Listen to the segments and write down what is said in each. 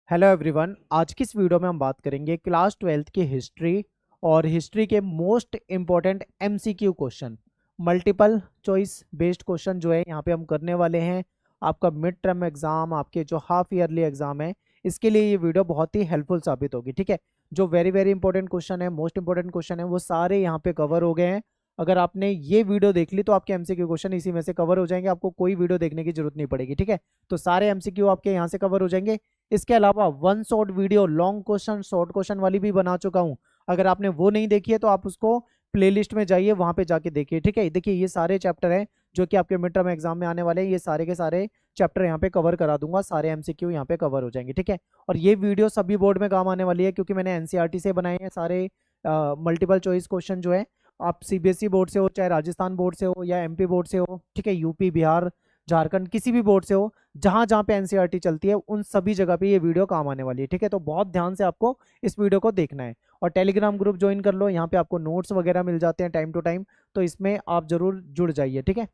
Hello everyone. आज की इस वीडियो में हम बात करेंगे क्लास 12th की हिस्ट्री और हिस्ट्री के most important MCQ question, multiple choice based question जो है यहाँ पे हम करने वाले हैं। आपका मिड टर्म एग्जाम, आपके जो हाफ ईयरली एग्जाम है, इसके लिए ये वीडियो बहुत ही हेल्पफुल साबित होगी। ठीक है, जो वेरी वेरी इंपॉर्टेंट क्वेश्चन है, मोस्ट इंपॉर्टेंट क्वेश्चन है, वो सारे यहाँ पे कवर हो गए हैं। अगर आपने ये वीडियो देख ली तो आपके एमसीक्यू क्वेश्चन इसी में से कवर हो जाएंगे, आपको कोई वीडियो देखने की जरूरत नहीं पड़ेगी। ठीक है, तो सारे एमसीक्यू आपके यहाँ से कवर हो जाएंगे। इसके अलावा one short video long question short question वाली भी बना चुका हूं। अगर आपने वो नहीं देखी है तो आप उसको प्लेलिस्ट में जाइए, वहां पे जाके देखिए। ठीक है, देखिए ये सारे चैप्टर हैं जो कि आपके मिड टर्म एग्जाम में आने वाले हैं। ये सारे के सारे चैप्टर यहाँ पे कवर करा दूंगा, सारे एमसीक्यू यहाँ पे कवर हो जाएंगे। ठीक है, और ये वीडियो सभी बोर्ड में काम आने वाली है क्योंकि मैंने एनसीईआरटी से बनाए हैं सारे मल्टीपल चॉइस क्वेश्चन जो है। आप सीबीएसई बोर्ड से हो, चाहे राजस्थान बोर्ड से हो या एमपी बोर्ड से हो, ठीक है, यूपी बिहार झारखंड किसी भी बोर्ड से हो, जहां जहां पे एनसीईआरटी चलती है उन सभी जगह पे ये वीडियो काम आने वाली है। ठीक है, तो बहुत ध्यान से आपको इस वीडियो को देखना है और टेलीग्राम ग्रुप ज्वाइन कर लो, यहाँ पे आपको नोट्स वगैरह मिल जाते हैं टाइम टू टाइम, तो इसमें आप जरूर जुड़ जाइए। ठीक है,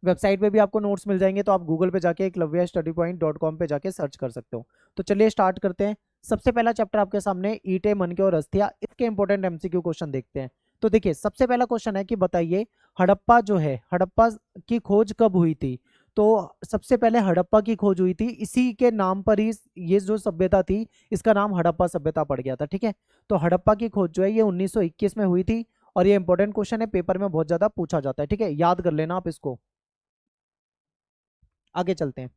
वेबसाइट पे भी आपको नोट्स मिल जाएंगे, तो आप गूगल पे जाके eklavyastudypoint.com पे जाके सर्च कर सकते हो। तो चलिए स्टार्ट करते हैं। सबसे पहला चैप्टर आपके सामने ईंटें, मनके और अस्थियां, इसके इंपॉर्टेंट एमसीक्यू क्वेश्चन देखते हैं। तो देखिए सबसे पहला क्वेश्चन है कि बताइए हड़प्पा जो है, हड़प्पा की खोज कब हुई थी। तो सबसे पहले हड़प्पा की खोज हुई थी, इसी के नाम पर ही ये जो सभ्यता थी इसका नाम हड़प्पा सभ्यता पड़ गया था। ठीक है, तो हड़प्पा की खोज जो है ये 1921 में हुई थी और ये इंपॉर्टेंट क्वेश्चन है, पेपर में बहुत ज्यादा पूछा जाता है। ठीक है, याद कर लेना आप इसको। आगे चलते हैं।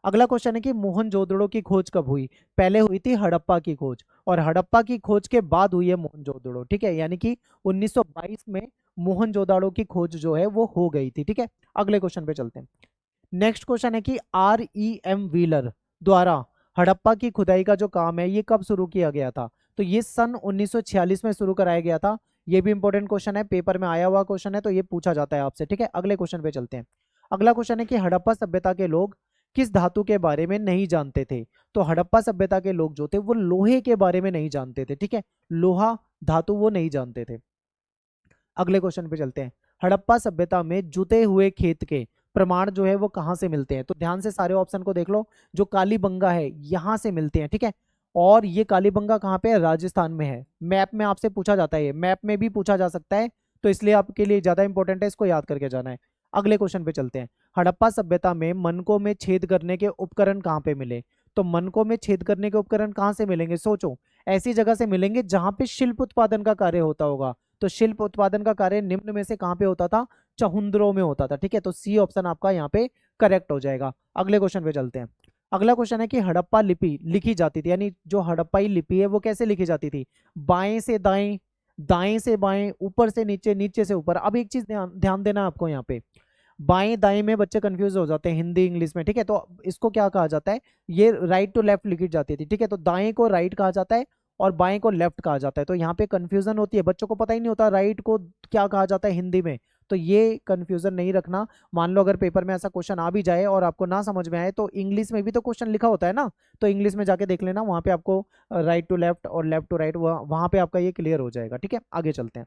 अगला क्वेश्चन है कि मोहनजोदड़ो की खोज कब हुई। पहले हुई थी हड़प्पा की खोज और हड़प्पा की खोज के बाद हुई है मोहनजोदड़ो। ठीक है, यानी कि 1922 में मोहनजोदड़ो की खोज जो है वो हो गई थी। ठीक है, अगले क्वेश्चन पे चलते हैं। नेक्स्ट क्वेश्चन है कि REM व्हीलर द्वारा हड़प्पा की खुदाई का जो काम है ये कब शुरू किया गया था। तो ये सन 1946 में शुरू कराया गया था। ये भी इंपॉर्टेंट क्वेश्चन है, पेपर में आया हुआ क्वेश्चन है, तो ये पूछा जाता है आपसे। ठीक है, अगले क्वेश्चन पे चलते हैं। अगला क्वेश्चन है कि हड़प्पा सभ्यता के लोग किस धातु के बारे में नहीं जानते थे। तो हड़प्पा सभ्यता के लोग जो थे वो लोहे के बारे में नहीं जानते थे। ठीक है, लोहा धातु वो नहीं जानते थे। अगले क्वेश्चन पे चलते हैं। हड़प्पा सभ्यता में जुते हुए खेत के प्रमाण जो है वो कहाँ से मिलते हैं। तो ध्यान से सारे ऑप्शन को देख लो। जो कालीबंगा है यहाँ से मिलते हैं। ठीक है, और ये कालीबंगा कहाँ पे है, राजस्थान में है। मैप में आपसे पूछा जाता है, ये मैप में भी पूछा जा सकता है, तो इसलिए आपके लिए ज्यादा इंपॉर्टेंट है, इसको याद करके जाना है। अगले क्वेश्चन पे चलते हैं। हड़प्पा सभ्यता में मनकों में छेद करने के उपकरण कहाँ पे मिले। तो मनकों में छेद करने के उपकरण कहाँ से मिलेंगे, सोचो। ऐसी जगह से मिलेंगे जहां पे शिल्प उत्पादन का कार्य होता होगा। तो शिल्प उत्पादन का कार्य निम्न में से कहां पे होता था, चहुंद्रों में होता था। ठीक है, तो सी ऑप्शन आपका यहाँ पे करेक्ट हो जाएगा। अगले क्वेश्चन पे चलते हैं। अगला क्वेश्चन है कि हड़प्पा लिपि लिखी जाती थी, यानी जो हड़प्पाई लिपि है वो कैसे लिखी जाती थी। बाएं से दाएं, दाएं से बाएं, ऊपर से नीचे, नीचे से ऊपर। अब एक चीज ध्यान ध्यान देना आपको यहाँ पे, बाएं दाएं में बच्चे कंफ्यूज हो जाते हैं हिंदी इंग्लिश में। ठीक है, तो इसको क्या कहा जाता है, ये राइट टू लेफ्ट लिखी जाती थी। ठीक है, तो दाएं को राइट कहा जाता है और बाएं को लेफ्ट कहा जाता है। तो यहाँ पे कंफ्यूजन होती है, बच्चों को पता ही नहीं होता राइट को क्या कहा जाता है हिंदी में। तो ये कंफ्यूजन नहीं रखना। मान लो अगर पेपर में ऐसा क्वेश्चन आ भी जाए और आपको ना समझ में आए तो इंग्लिश में भी तो क्वेश्चन लिखा होता है ना, तो इंग्लिश में जाके देख लेना, वहां पे आपको राइट टू लेफ्ट और लेफ्ट टू राइट वहां पे आपका ये क्लियर हो जाएगा। ठीक है, आगे चलते हैं।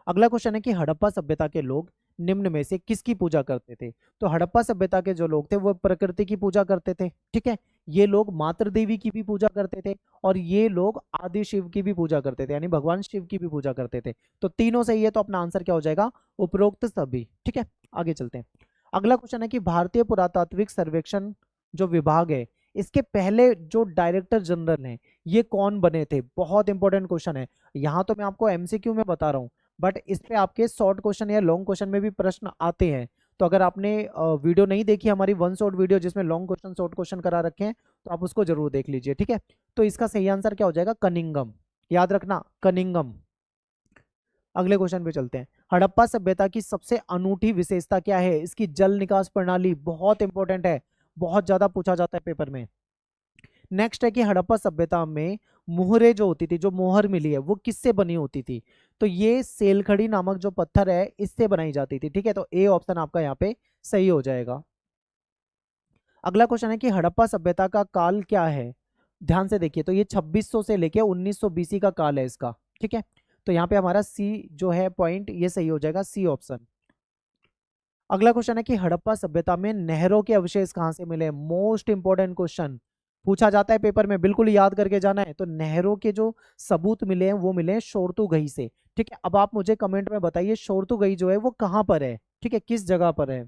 अगला क्वेश्चन है कि हड़प्पा सभ्यता के लोग निम्न में से किसकी पूजा करते थे। तो हड़प्पा सभ्यता के जो लोग थे वो प्रकृति की पूजा करते थे। ठीक है, ये लोग मातृ देवी की भी पूजा करते थे और ये लोग आदि शिव की भी पूजा करते थे, यानी भगवान शिव की भी पूजा करते थे। तो तीनों सही है, तो अपना आंसर क्या हो जाएगा, उपरोक्त सभी। ठीक है, आगे चलते हैं। अगला क्वेश्चन है कि भारतीय पुरातात्विक सर्वेक्षण जो विभाग है इसके पहले जो डायरेक्टर जनरल हैं ये कौन बने थे। बहुत इंपॉर्टेंट क्वेश्चन है, यहाँ तो मैं आपको एमसीक्यू में बता रहा हूँ, बट इस पे आपके शॉर्ट क्वेश्चन या लॉन्ग क्वेश्चन में भी प्रश्न आते हैं। तो अगर आपने वीडियो नहीं देखी हमारी वन शॉट वीडियो जिसमें लॉन्ग क्वेश्चन शॉर्ट क्वेश्चन करा रखे हैं, तो आप उसको जरूर देख लीजिए। ठीक है, तो इसका सही आंसर क्या हो जाएगा, कनिंगम। याद रखना, कनिंगम। अगले क्वेश्चन पे चलते हैं। हड़प्पा सभ्यता की सबसे अनूठी विशेषता क्या है, इसकी जल निकास प्रणाली। बहुत इंपॉर्टेंट है, बहुत ज्यादा पूछा जाता है पेपर में। नेक्स्ट है कि हड़प्पा सभ्यता में मुहरे जो होती थी, जो मोहर मिली है वो किससे बनी होती थी। तो ये सेलखड़ी नामक जो पत्थर है इससे बनाई जाती थी। ठीक है, तो ए ऑप्शन आपका यहाँ पे सही हो जाएगा। अगला क्वेश्चन है कि हड़प्पा सभ्यता का काल क्या है। ध्यान से देखिए, तो ये 2600 से लेके 1900 BC का काल है इसका। ठीक है, तो यहाँ पे हमारा सी जो है पॉइंट ये सही हो जाएगा, सी ऑप्शन। अगला क्वेश्चन है कि हड़प्पा सभ्यता में नहरों के अवशेष कहां से मिले। मोस्ट इंपॉर्टेंट क्वेश्चन, पूछा जाता है पेपर में, बिल्कुल याद करके जाना है। तो नहरों के जो सबूत मिले हैं वो मिले हैं शोरतुगई से। ठीक है, अब आप मुझे कमेंट में बताइए शोरतुगई जो है वो कहाँ पर है, ठीक है, किस जगह पर है।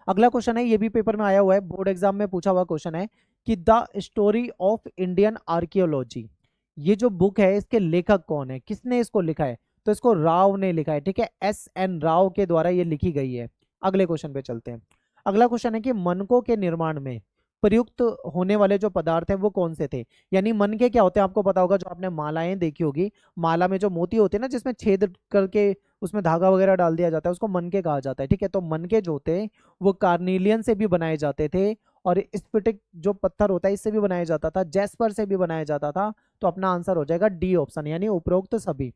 अगला क्वेश्चन है, ये भी पेपर में आया हुआ है, बोर्ड एग्जाम में पूछा हुआ क्वेश्चन है कि the story of Indian archaeology, ये जो बुक है इसके लेखक कौन है, किसने इसको लिखा है। तो इसको राव ने लिखा है, ठीक है, S N राव के द्वारा ये लिखी गई है। अगले क्वेश्चन पे चलते हैं। अगला क्वेश्चन है कि मनकों के निर्माण में प्रयुक्त होने वाले जो पदार्थ हैं वो कौन से थे। यानी मनके क्या होते हैं आपको पता होगा, जो आपने मालाएं देखी होगी, माला में जो मोती होते हैं ना जिसमें छेद करके उसमें धागा वगैरह डाल दिया जाता है, उसको मनके कहा जाता है। ठीक है, तो मनके जो होते हैं वो कार्निलियन से भी बनाए जाते थे, और स्फटिक जो पत्थर होता है इससे भी बनाया जाता था, जैस्पर से भी बनाया जाता था। तो अपना आंसर हो जाएगा डी ऑप्शन, यानी उपरोक्त सभी।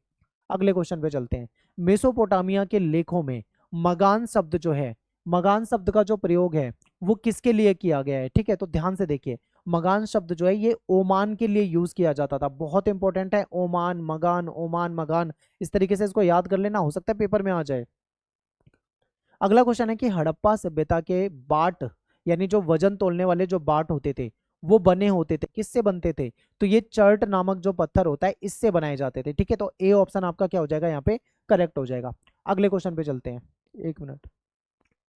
अगले क्वेश्चन पे चलते हैं। मेसोपोटामिया के लेखों में मगान शब्द जो है, मगान शब्द का जो प्रयोग है वो किसके लिए किया गया है। ठीक है, तो ध्यान से देखिए, मगान शब्द जो है ये ओमान के लिए यूज किया जाता था, बहुत इंपॉर्टेंट है। ओमान मगान, ओमान मगान, इस तरीके से इसको याद कर लेना, हो सकता है पेपर में आ जाए। अगला क्वेश्चन है कि हड़प्पा सभ्यता के बाट, यानी जो वजन तोलने वाले जो बाट होते थे वो बने होते थे, किससे बनते थे। तो ये चर्ट नामक जो पत्थर होता है इससे बनाए जाते थे। ठीक है, तो ए ऑप्शन आपका क्या हो जाएगा यहाँ पे, करेक्ट हो जाएगा। अगले क्वेश्चन पे चलते हैं, एक मिनट,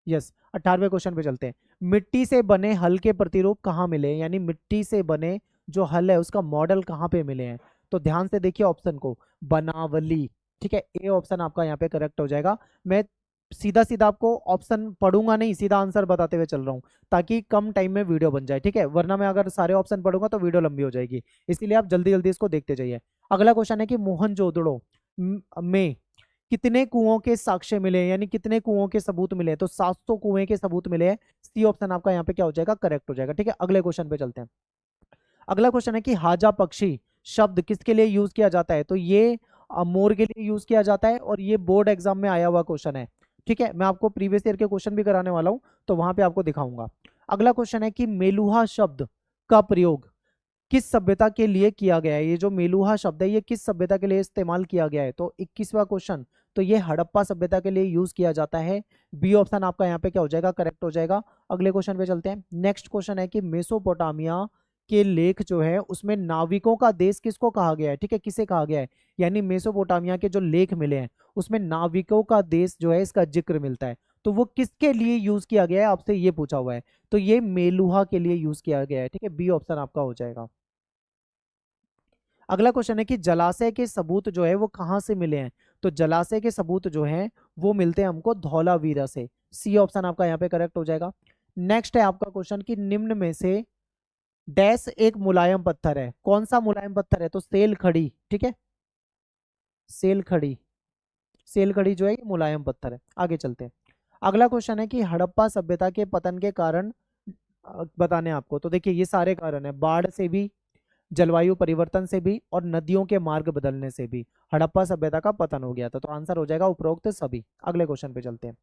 यस 18वें क्वेश्चन पे चलते हैं। मिट्टी से बने हल के प्रतिरूप कहाँ मिले, यानी मिट्टी से बने जो हल है उसका मॉडल कहाँ पे मिले हैं। तो ध्यान से देखिए ऑप्शन को, बनावली। ठीक है, ए ऑप्शन आपका यहाँ पे करेक्ट हो जाएगा। मैं सीधा सीधा आपको ऑप्शन पढ़ूंगा नहीं, सीधा आंसर बताते हुए चल रहा हूँ ताकि कम टाइम में वीडियो बन जाए। ठीक है, वरना मैं अगर सारे ऑप्शन पढ़ूंगा तो वीडियो लंबी हो जाएगी, इसीलिए आप जल्दी जल्दी इसको देखते जाइए। अगला क्वेश्चन है कि मोहनजोदड़ो में कितने कुओं के साक्ष्य मिले हैं, यानी कितने कुओं के सबूत मिले हैं। तो 700 कुएं के सबूत मिले हैं, सी ऑप्शन आपका यहाँ पे क्या हो जाएगा, करेक्ट हो जाएगा। ठीक है, अगले क्वेश्चन पे चलते हैं। अगला क्वेश्चन है कि हाजा पक्षी शब्द किसके लिए यूज किया जाता है। तो ये मोर के लिए यूज किया जाता है, और ये बोर्ड एग्जाम में आया हुआ क्वेश्चन है। ठीक है, मैं आपको प्रीवियस ईयर के क्वेश्चन भी कराने वाला हूं, तो वहां पे आपको दिखाऊंगा। अगला क्वेश्चन है कि मेलुहा शब्द का प्रयोग किस सभ्यता के लिए किया गया है। ये जो मेलुहा शब्द है ये किस सभ्यता के लिए इस्तेमाल किया गया है। तो 21वां क्वेश्चन, तो ये हड़प्पा सभ्यता के लिए यूज किया जाता है, बी ऑप्शन आपका यहाँ पे क्या हो जाएगा, करेक्ट हो जाएगा। अगले क्वेश्चन पे चलते हैं। नेक्स्ट क्वेश्चन है कि मेसोपोटामिया के लेख जो है उसमें नाविकों का देश किसको कहा गया है। ठीक है, किसे कहा गया है, यानी मेसोपोटामिया के जो लेख मिले हैं उसमें नाविकों का देश जो है इसका जिक्र मिलता है, तो वो किसके लिए यूज किया गया है, आपसे ये पूछा हुआ है। तो ये मेलुहा के लिए यूज किया गया है। ठीक है, बी ऑप्शन आपका हो जाएगा। अगला क्वेश्चन है कि जलाशय के सबूत जो है वो कहाँ से मिले हैं। तो जलाशय के सबूत जो हैं वो मिलते हैं हमको धौलावीरा से, सी ऑप्शन आपका यहाँ पे करेक्ट हो जाएगा। नेक्स्ट है आपका क्वेश्चन कि निम्न में से डैश एक मुलायम पत्थर है, कौन सा मुलायम पत्थर है। तो सेल खड़ी, ठीक है, सेल खड़ी, सेल खड़ी जो है ये मुलायम पत्थर है। आगे चलते हैं। अगला क्वेश्चन है कि हड़प्पा सभ्यता के पतन के कारण बताने हैं आपको। तो देखिए ये सारे कारण है, बाढ़ से भी, जलवायु परिवर्तन से भी, और नदियों के मार्ग बदलने से भी हड़प्पा सभ्यता का पतन हो गया था। तो आंसर हो जाएगा उपरोक्त सभी। अगले क्वेश्चन पे चलते हैं,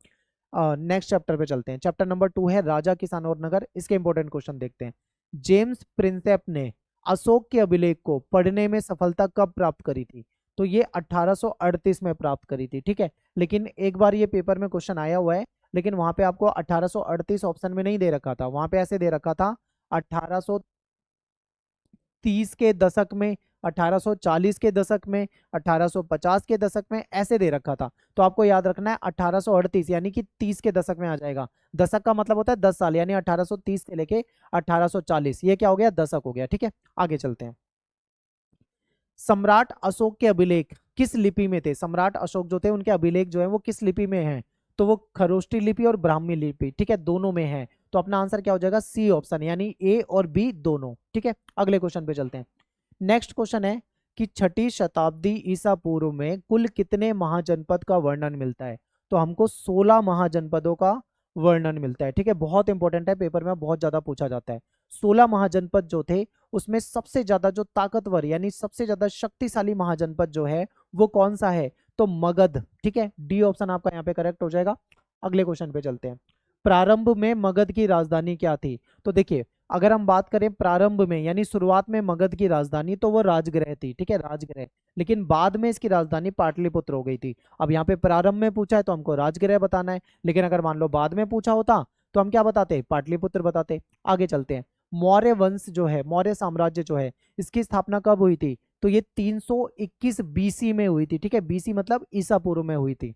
नेक्स्ट चैप्टर पे चलते हैं। चैप्टर नंबर 2 है राजा किसान और नगर। इसके इंपॉर्टेंट क्वेश्चन देखते हैं। जेम्स प्रिंसेप ने अशोक के अभिलेख को पढ़ने में सफलता कब प्राप्त करी थी। तो ये 1838 में प्राप्त करी थी। ठीक है, लेकिन एक बार ये पेपर में क्वेश्चन आया हुआ है, लेकिन वहां पे आपको 1838 ऑप्शन में नहीं दे रखा था, वहां पे ऐसे दे रखा था 1830 के दशक में, 1840 के दशक में, 1850 के दशक में, ऐसे दे रखा था। तो आपको याद रखना है 1838 यानी कि 30 के दशक में आ जाएगा। दशक का मतलब होता है 10 साल, यानी 1830 से लेके 1840, ये क्या हो गया, दशक हो गया। ठीक है, आगे चलते हैं। सम्राट अशोक के अभिलेख किस लिपि में थे। सम्राट अशोक जो थे उनके अभिलेख जो है वो किस लिपि में है। तो वो खरोष्टी लिपि और ब्राह्मी लिपि, ठीक है, दोनों में है। तो अपना आंसर क्या हो जाएगा, सी ऑप्शन, यानी ए और बी दोनों। ठीक है, अगले क्वेश्चन पे चलते हैं। नेक्स्ट क्वेश्चन है कि 6ठी शताब्दी ईसा पूर्व में कुल कितने महाजनपद का वर्णन मिलता है। तो हमको 16 महाजनपदों का वर्णन मिलता है। ठीक है, बहुत इंपॉर्टेंट है, पेपर में बहुत ज्यादा पूछा जाता है। 16 महाजनपद जो थे उसमें सबसे ज्यादा जो ताकतवर यानी सबसे ज्यादा शक्तिशाली महाजनपद जो है वो कौन सा है। तो मगध। ठीक है, डी ऑप्शन आपका यहाँ पे करेक्ट हो जाएगा। अगले क्वेश्चन पे चलते हैं। प्रारंभ में मगध की राजधानी क्या थी। तो देखिए अगर हम बात करें प्रारंभ में यानी शुरुआत में मगध की राजधानी तो वो राजगृह थी। ठीक है, राजगृह, लेकिन बाद में इसकी राजधानी पाटलिपुत्र हो गई थी। अब यहाँ पे प्रारंभ में पूछा है तो हमको राजगृह बताना है, लेकिन अगर मान लो बाद में पूछा होता तो हम क्या बताते, पाटलिपुत्र बताते। आगे चलते हैं। मौर्य वंश जो है, मौर्य साम्राज्य जो है, इसकी स्थापना कब हुई थी? तो ये 321 बीसी में हुई थी, ठीक है, बीसी मतलब ईसा पूर्व में हुई थी।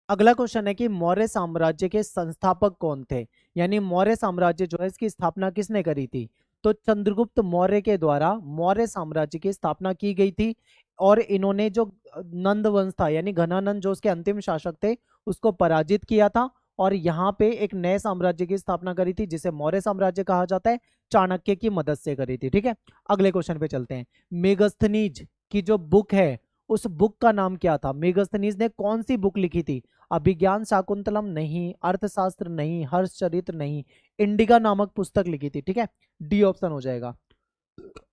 अगला क्वेश्चन है कि मौर्य साम्राज्य के संस्थापक कौन थे, यानी मौर्य साम्राज्य जो है इसकी स्थापना किसने करी थी? तो चंद्रगुप्त मौर्य के द्वारा मौर्य साम्राज्य की स्थापना की गई थी, और इन्होंने जो नंद वंश था यानी घनानंद जो उसके अंतिम शासक थे उसको पराजित किया था, और यहाँ पे एक नए साम्राज्य की स्थापना करी थी जिसे मौर्य साम्राज्य कहा जाता है, चाणक्य की मदद से करी थी, ठीक है। अगले क्वेश्चन पे चलते हैं। मेगस्थनीज की जो बुक है उस बुक का नाम क्या था? मेगस्थनीज ने कौन सी बुक लिखी थी? अभिज्ञान शाकुंतलम नहीं, अर्थशास्त्र नहीं, हर्षचरित्र नहीं, इंडिका नामक पुस्तक लिखी थी, ठीक है, डी ऑप्शन हो जाएगा।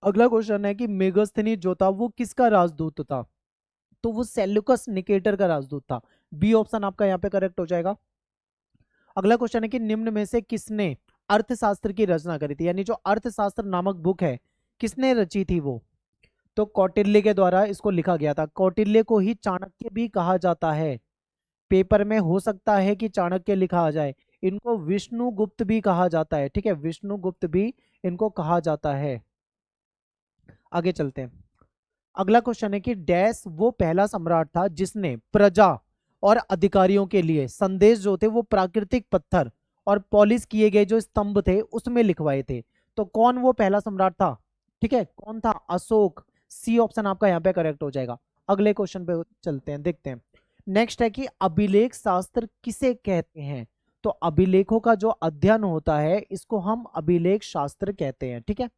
अगला क्वेश्चन है कि मेगस्थनीज जो था वो किसका राजदूत था? तो वो सेल्यूकस निकेटर का राजदूत था, बी ऑप्शन आपका यहाँ पे करेक्ट हो जाएगा। अगला क्वेश्चन है कि निम्न में से किसने अर्थशास्त्र की रचना करी थी, यानी जो अर्थशास्त्र नामक बुक है किसने रची थी वो? तो कौटिल्य के द्वारा इसको लिखा गया था। कौटिल्य को ही चाणक्य भी कहा जाता है, पेपर में हो सकता है कि चाणक्य लिखा आ जाए। इनको विष्णुगुप्त भी कहा जाता है, ठीक है, विष्णुगुप्त भी इनको कहा जाता है। आगे चलते हैं। अगला क्वेश्चन है कि डैश वो पहला सम्राट था जिसने प्रजा और अधिकारियों के लिए संदेश जो थे वो प्राकृतिक पत्थर और पॉलिश किए गए जो स्तंभ थे उसमें लिखवाए थे। तो कौन वो पहला सम्राट था? ठीक है, कौन था? अशोक, सी ऑप्शन आपका यहाँ पे करेक्ट हो जाएगा। अगले क्वेश्चन पे चलते हैं, देखते हैं। नेक्स्ट है कि अभिलेख शास्त्र किसे कहते हैं? तो अभिलेखों का जो अध्ययन होता है इसको हम अभिलेख शास्त्र कहते हैं, ठीक है।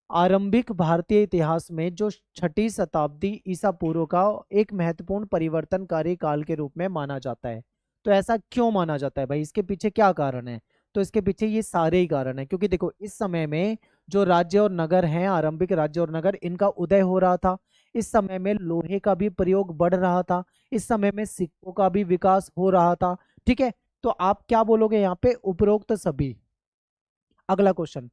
आरंभिक भारतीय इतिहास में जो छठी शताब्दी ईसा पूर्व का एक महत्वपूर्ण परिवर्तनकारी काल के रूप में माना जाता है। तो ऐसा क्यों माना जाता है भाई, इसके पीछे क्या कारण है? तो इसके पीछे ये सारे ही कारण है, क्योंकि देखो इस समय में जो राज्य और नगर हैं, आरंभिक राज्य और नगर, इनका उदय हो रहा था। इस समय में लोहे का भी प्रयोग बढ़ रहा था, इस समय में सिक्कों का भी विकास हो रहा था, ठीक है। तो आप क्या बोलोगे यहाँ पे? उपरोक्त सभी। अगला क्वेश्चन,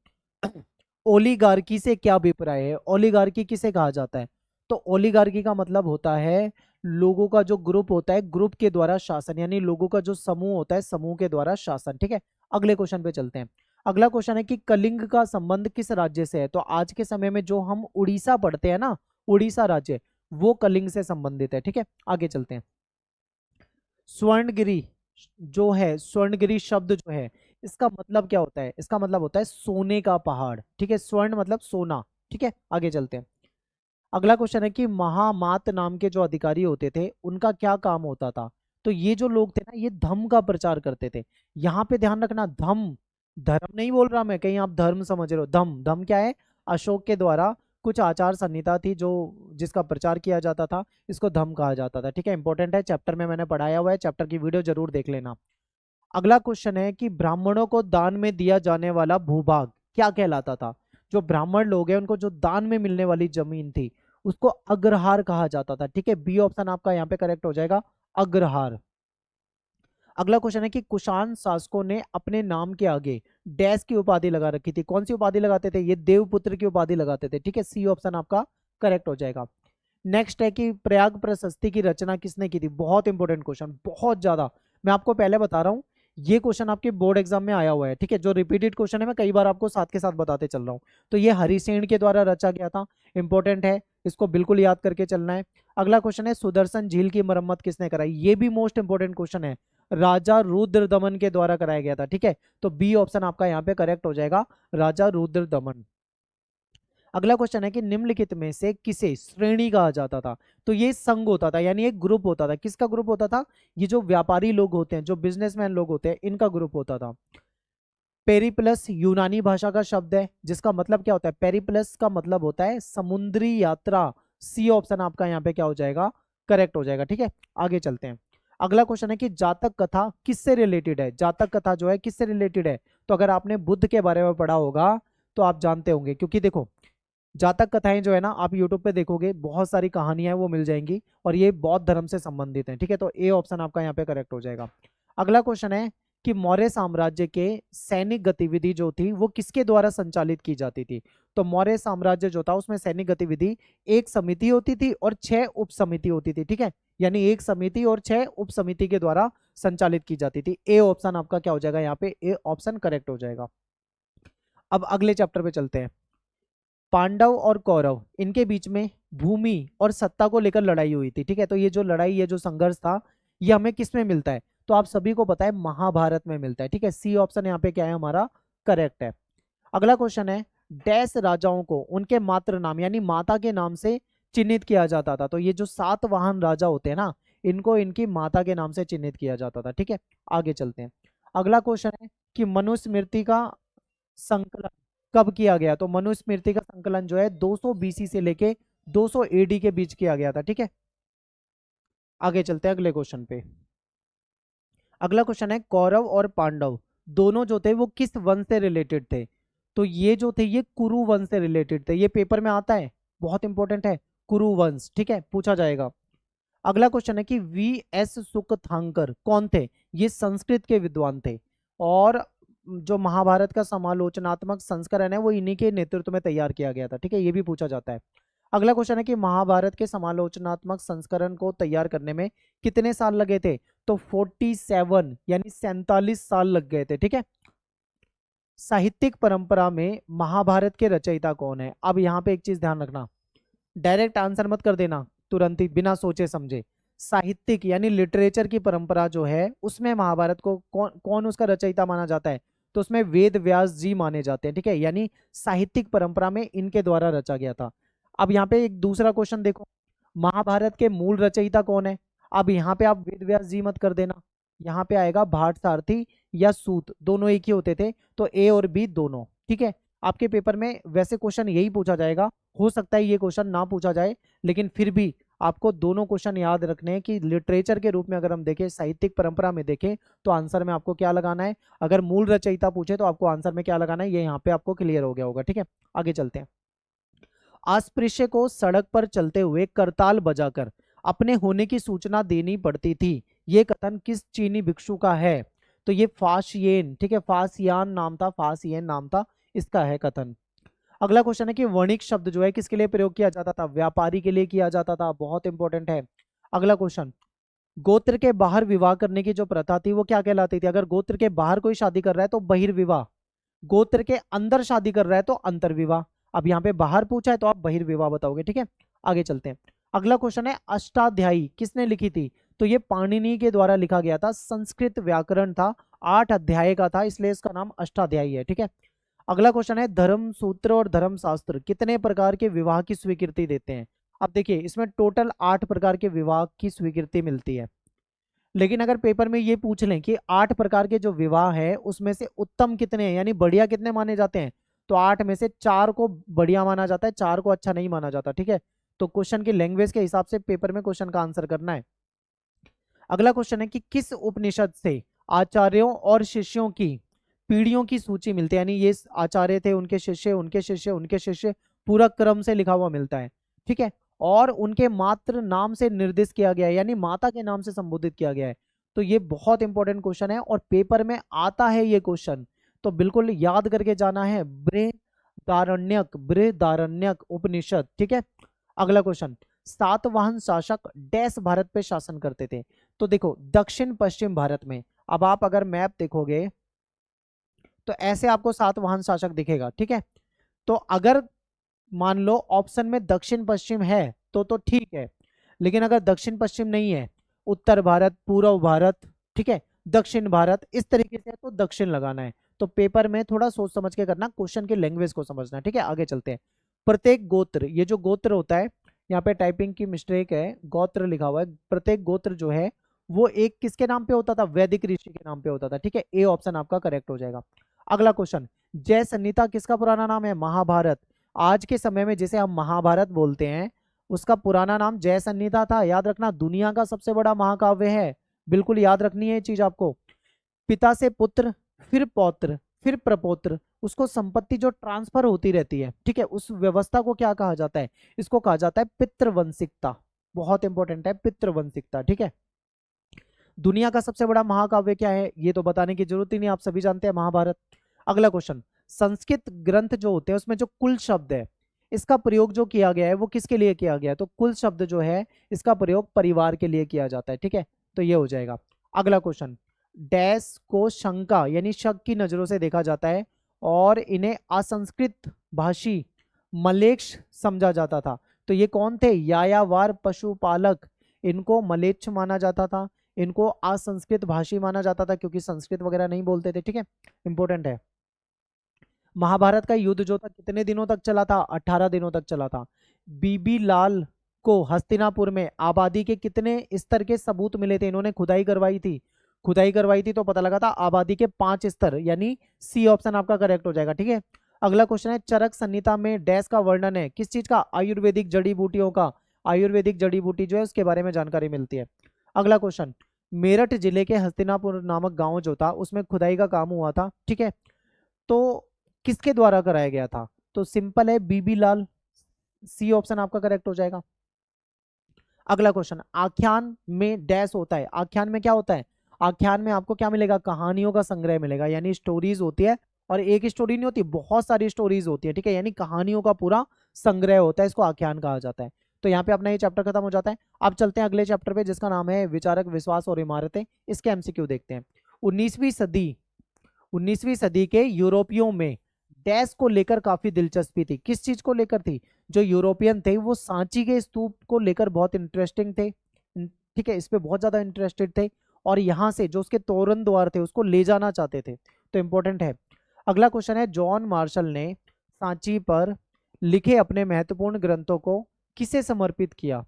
ओलिगार्की से क्या अभिप्राय है? ओलिगार्की किसे कहा जाता है? तो ओलिगार्की का मतलब होता है लोगों का जो ग्रुप होता है, ग्रुप के द्वारा शासन, यानी लोगों का जो समूह होता है, समूह के द्वारा शासन, ठीक है। अगले क्वेश्चन पे चलते हैं। अगला क्वेश्चन है कि कलिंग का संबंध किस राज्य से है? तो आज के समय में जो हम उड़ीसा पढ़ते हैं ना, उड़ीसा राज्य, वो कलिंग से संबंधित है, ठीक है। आगे चलते हैं। स्वर्णगिरी जो है, स्वर्णगिरी शब्द जो है इसका मतलब क्या होता है? इसका मतलब होता है सोने का पहाड़, ठीक है, स्वर्ण मतलब सोना, ठीक है। आगे चलते हैं। अगला क्वेश्चन है कि महामात नाम के जो अधिकारी होते थे उनका क्या काम होता था? तो ये जो लोग थे ना ये धम्म का प्रचार करते थे। यहाँ पे ध्यान रखना, धम्म, धर्म नहीं बोल रहा मैं, कहीं आप धर्म समझ रहे हो। धम्म, धम्म क्या है? अशोक के द्वारा कुछ आचार संहिता थी जो जिसका प्रचार किया जाता था, इसको धम्म कहा जाता था, ठीक है। इंपॉर्टेंट है, चैप्टर में मैंने पढ़ाया हुआ है, चैप्टर की वीडियो जरूर देख लेना। अगला क्वेश्चन है कि ब्राह्मणों को दान में दिया जाने वाला भूभाग क्या कहलाता था? जो ब्राह्मण लोग हैं उनको जो दान में मिलने वाली जमीन थी उसको अग्रहार कहा जाता था, ठीक है, बी ऑप्शन आपका यहाँ पे करेक्ट हो जाएगा, अग्रहार। अगला क्वेश्चन है कि कुषाण शासकों ने अपने नाम के आगे डैश की उपाधि लगा रखी थी, कौन सी उपाधि लगाते थे? ये देवपुत्र की उपाधि लगाते थे, ठीक है, सी ऑप्शन आपका करेक्ट हो जाएगा। नेक्स्ट है कि प्रयाग प्रशस्ति की रचना किसने की थी? बहुत इंपॉर्टेंट क्वेश्चन, बहुत ज्यादा। मैं आपको पहले बता रहा हूं, ये क्वेश्चन आपके बोर्ड एग्जाम में आया हुआ है, ठीक है, जो रिपीटेड क्वेश्चन है मैं कई बार आपको साथ के साथ बताते चल रहा हूं। तो ये हरिसेन के द्वारा रचा गया था, इंपॉर्टेंट है, इसको बिल्कुल याद करके चलना है। अगला क्वेश्चन है सुदर्शन झील की मरम्मत किसने कराई? ये भी मोस्ट इंपॉर्टेंट क्वेश्चन है, राजा रुद्रदमन के द्वारा कराया गया था, ठीक है। तो बी ऑप्शन आपका यहाँ पे करेक्ट हो जाएगा, राजा रुद्रदमन। अगला क्वेश्चन है कि निम्नलिखित में से किसे श्रेणी कहा जाता था? तो ये संघ होता था, यानी एक ग्रुप होता था। किसका ग्रुप होता था? ये जो व्यापारी लोग होते हैं, जो बिजनेसमैन लोग होते हैं, इनका ग्रुप होता था। पेरिप्लस यूनानी भाषा का शब्द है जिसका मतलब क्या होता है? पेरिप्लस का मतलब होता है समुद्री यात्रा, सी ऑप्शन आपका यहाँ पे क्या हो जाएगा? करेक्ट हो जाएगा, ठीक है। आगे चलते हैं। अगला क्वेश्चन है कि जातक कथा किससे रिलेटेड है? जातक कथा जो है किससे रिलेटेड है? तो अगर आपने बुद्ध के बारे में पढ़ा होगा तो आप जानते होंगे, क्योंकि देखो जातक कथाएं जो है ना आप यूट्यूब पे देखोगे बहुत सारी कहानियां वो मिल जाएंगी और ये बौद्ध धर्म से संबंधित हैं, ठीक है। तो ए ऑप्शन आपका यहाँ पे करेक्ट हो जाएगा। अगला क्वेश्चन है कि मौर्य साम्राज्य के सैनिक गतिविधि जो थी वो किसके द्वारा संचालित की जाती थी? तो मौर्य साम्राज्य जो था उसमें सैनिक गतिविधि एक समिति होती थी और 6 उप समिति होती थी, ठीक है, यानी एक समिति और 6 उप समिति के द्वारा संचालित की जाती थी। ए ऑप्शन आपका क्या हो जाएगा यहाँ पे? ए ऑप्शन करेक्ट हो जाएगा। अब अगले चैप्टर पे चलते हैं। पांडव और कौरव इनके बीच में भूमि और सत्ता को लेकर लड़ाई हुई थी, ठीक है। तो ये जो लड़ाई, ये जो संघर्ष था, ये हमें किस में मिलता है? तो आप सभी को पता है महाभारत में मिलता है, ठीक है। सी ऑप्शन यहाँ पे क्या है हमारा? करेक्ट है। अगला क्वेश्चन है, डैश राजाओं को उनके मातृ नाम यानी माता के नाम से चिन्हित किया जाता था। तो ये जो सातवाहन राजा होते हैं ना, इनको इनकी माता के नाम से चिन्हित किया जाता था, ठीक है। आगे चलते हैं। अगला क्वेश्चन है कि मनुस्मृति का संकलन कब किया गया? तो मनुस्मृति का संकलन जो है 200 बीसी से लेके 200 एडी के बीच किया गया था, ठीक है। आगे चलते हैं अगले क्वेश्चन पे। अगला क्वेश्चन है, कौरव और पांडव दोनों जो थे वो किस वंश से रिलेटेड थे? तो ये जो थे ये कुरु वंश से रिलेटेड थे। ये पेपर में आता है, बहुत इंपॉर्टेंट है, कुरु वंश, ठीक है, पूछा जाएगा। अगला क्वेश्चन है कि वी एस सुकथांकर कौन थे? ये संस्कृत के विद्वान थे, और जो महाभारत का समालोचनात्मक संस्करण है वो इन्हीं के नेतृत्व में तैयार किया गया था, ठीक है। ये भी पूछा जाता है। अगला क्वेश्चन है कि महाभारत के समालोचनात्मक संस्करण को तैयार करने में कितने साल लगे थे? तो 47 यानी 47 साल लग गए थे, ठीक है। साहित्यिक परंपरा में महाभारत के रचयिता कौन है? अब यहाँ पे एक चीज ध्यान रखना, डायरेक्ट आंसर मत कर देना तुरंत ही बिना सोचे समझे। साहित्यिक यानी लिटरेचर की परंपरा जो है उसमें महाभारत को कौन कौन उसका रचयिता माना जाता है? तो उसमें वेद व्यास जी माने जाते हैं, ठीक है। यानी साहित्यिक परंपरा में इनके द्वारा रचा गया था। अब यहाँ पे एक दूसरा क्वेश्चन देखो, महाभारत के मूल रचयिता कौन है? अब यहाँ पे आप वेद व्यास जी मत कर देना, यहाँ पे आएगा भाट सारथी या सूत, दोनों एक ही होते थे, तो ए और बी दोनों, ठीक है। आपके पेपर में वैसे क्वेश्चन यही पूछा जाएगा, हो सकता है ये क्वेश्चन ना पूछा जाए, लेकिन फिर भी आपको दोनों क्वेश्चन याद रखने हैं कि लिटरेचर के रूप में अगर हम देखें, साहित्यिक परंपरा में देखें, तो आंसर में आपको क्या लगाना है। अगर मूल रचयिता पूछे तो आपको आंसर में क्या लगाना है, ये यहाँ पे आपको क्लियर हो गया होगा, ठीक है। आगे चलते हैं। अस्पृश्य को सड़क पर चलते हुए करताल बजाकर अपने होने की सूचना देनी पड़ती थी, ये कथन किस चीनी भिक्षु का है? तो ये फासियन, ठीक है, फासियान नाम था, फासियन नाम था इसका है कथन। अगला क्वेश्चन है कि वणिक शब्द जो है किसके लिए प्रयोग किया जाता था? व्यापारी के लिए किया जाता था, बहुत इंपॉर्टेंट है। अगला क्वेश्चन, गोत्र के बाहर विवाह करने की जो प्रथा थी वो क्या कहलाती थी? अगर गोत्र के बाहर कोई शादी कर रहा है तो बहिर्विवाह, गोत्र के अंदर शादी कर रहा है तो अंतर्विवाह। अब यहाँ पे बाहर पूछा है तो आप बहिर्विवाह बताओगे, ठीक है। आगे चलते हैं। अगला क्वेश्चन है, अष्टाध्यायी किसने लिखी थी? तो ये पाणिनि के द्वारा लिखा गया था, संस्कृत व्याकरण था, 8 अध्याय का था, इसलिए इसका नाम अष्टाध्यायी है, ठीक है। अगला क्वेश्चन है, धर्म सूत्र और धर्म शास्त्र कितने प्रकार के विवाह की स्वीकृति देते हैं? अब देखिए इसमें टोटल 8 प्रकार के विवाह की स्वीकृति मिलती है, लेकिन अगर पेपर में ये पूछ लें कि 8 प्रकार के जो विवाह है उसमें से उत्तम कितने हैं यानी बढ़िया कितने माने जाते हैं, तो 8 में से 4 को बढ़िया माना जाता है, 4 को अच्छा नहीं माना जाता, ठीक है। तो क्वेश्चन की लैंग्वेज के हिसाब से पेपर में क्वेश्चन का आंसर करना है। अगला क्वेश्चन है कि किस उपनिषद से आचार्यों और शिष्यों की पीढ़ियों की सूची मिलती है, यानी ये आचार्य थे, उनके शिष्य, उनके शिष्य, उनके शिष्य, पूरा क्रम से लिखा हुआ मिलता है, ठीक है। और उनके मात्र नाम से निर्दिष्ट किया गया है, यानी माता के नाम से संबोधित किया गया है। तो ये बहुत इंपॉर्टेंट क्वेश्चन है और पेपर में आता है ये क्वेश्चन, तो बिल्कुल याद करके जाना है, बृहदारण्यक, बृहदारण्यक उपनिषद, ठीक है। अगला क्वेश्चन, सातवाहन शासक डैश भारत पे शासन करते थे? तो देखो दक्षिण पश्चिम भारत में, अब आप अगर मैप देखोगे तो ऐसे आपको सातवाहन शासक दिखेगा, ठीक है। तो अगर मान लो ऑप्शन में दक्षिण पश्चिम है तो ठीक है, लेकिन अगर दक्षिण पश्चिम नहीं है, उत्तर भारत, पूर्व भारत, ठीक है, दक्षिण भारत, इस तरीके से तो दक्षिण लगाना है। तो पेपर में थोड़ा सोच समझ के करना, क्वेश्चन की लैंग्वेज को समझना, ठीक है। आगे चलते हैं। प्रत्येक गोत्र, ये जो गोत्र होता है, यहाँ पे टाइपिंग की मिस्टेक है, गोत्र लिखा हुआ है, प्रत्येक गोत्र जो है वो एक किसके नाम पे होता था? वैदिक ऋषि के नाम पे होता था, ठीक है। ए ऑप्शन आपका करेक्ट हो जाएगा। अगला क्वेश्चन, जय संहिता किसका पुराना नाम है? महाभारत। आज के समय में जिसे हम महाभारत बोलते हैं उसका पुराना नाम जय संहिता था, याद रखना, दुनिया का सबसे बड़ा महाकाव्य है, बिल्कुल याद रखनी है ये चीज आपको। पिता से पुत्र, फिर पौत्र, फिर प्रपौत्र, उसको संपत्ति जो ट्रांसफर होती रहती है, ठीक है, उस व्यवस्था को क्या कहा जाता है? इसको कहा जाता है पितृवंशिकता, बहुत इंपॉर्टेंट है पितृवंशिकता, ठीक है। दुनिया का सबसे बड़ा महाकाव्य क्या है? ये तो बताने की जरूरत ही नहीं, आप सभी जानते हैं, महाभारत। अगला क्वेश्चन, संस्कृत ग्रंथ जो होते हैं उसमें जो कुल शब्द है इसका प्रयोग जो किया गया है वो किसके लिए किया गया है? तो कुल शब्द जो है इसका प्रयोग परिवार के लिए किया जाता है, ठीक है। तो ये हो जाएगा। अगला क्वेश्चन, डैश को शंका यानी शक की नजरों से देखा जाता है और इन्हें असंस्कृत भाषी मलेच्छ समझा जाता था। तो ये कौन थे? यायावर पशुपालक, इनको मलेच्छ माना जाता था, इनको असंस्कृत भाषी माना जाता था क्योंकि संस्कृत वगैरह नहीं बोलते थे। ठीक है, इंपॉर्टेंट है। महाभारत का युद्ध जो था कितने दिनों तक चला था? 18 दिनों तक चला था। बीबी लाल को हस्तिनापुर में आबादी के कितने स्तर के सबूत मिले थे? इन्होंने खुदाई करवाई थी, खुदाई करवाई थी तो पता लगा था आबादी के 5 स्तर, यानी सी ऑप्शन आपका करेक्ट हो जाएगा। ठीक है, अगला क्वेश्चन है चरक संहिता में डैश का वर्णन है, किस चीज का? आयुर्वेदिक जड़ी बूटियों का। आयुर्वेदिक जड़ी बूटी जो है उसके बारे में जानकारी मिलती है। अगला क्वेश्चन, मेरठ जिले के हस्तिनापुर नामक गांव जो था उसमें खुदाई का काम हुआ था। ठीक है, तो किसके द्वारा कराया गया था? तो सिंपल है, बीबी लाल, सी ऑप्शन आपका करेक्ट हो जाएगा। अगला क्वेश्चन, आख्यान में डैश होता है? आख्यान में क्या होता है? आख्यान में आपको क्या मिलेगा? कहानियों का संग्रह मिलेगा, यानी स्टोरीज होती है, और एक स्टोरी नहीं होती, बहुत सारी स्टोरीज होती है। ठीक है, यानी कहानियों का पूरा संग्रह होता है, इसको आख्यान कहा जाता है। तो यहाँ पे अपना ये चैप्टर खत्म हो जाता है। अब चलते हैं अगले चैप्टर पे जिसका नाम है विचारक, विश्वास और इमारतें। इसके एमसीक्यू देखते हैं। 19वीं सदी के यूरोपियों में डैश को लेकर काफी दिलचस्पी थी। किस चीज को लेकर थी? जो यूरोपियन थे वो सांची के स्तूप को लेकर बहुत इंटरेस्टिंग थे। ठीक है, इस पे बहुत ज्यादा इंटरेस्टेड थे, और यहाँ से जो उसके तोरण द्वार थे उसको ले जाना चाहते थे। तो इंपॉर्टेंट है। अगला क्वेश्चन है, जॉन मार्शल ने सांची पर लिखे अपने महत्वपूर्ण ग्रंथों को किसे समर्पित किया?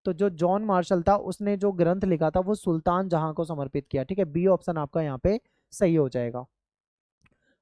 तो जो जॉन मार्शल था उसने जो ग्रंथ लिखा था वो सुल्तान जहां को समर्पित किया। ठीक है, बी ऑप्शन आपका यहाँ पे सही हो जाएगा।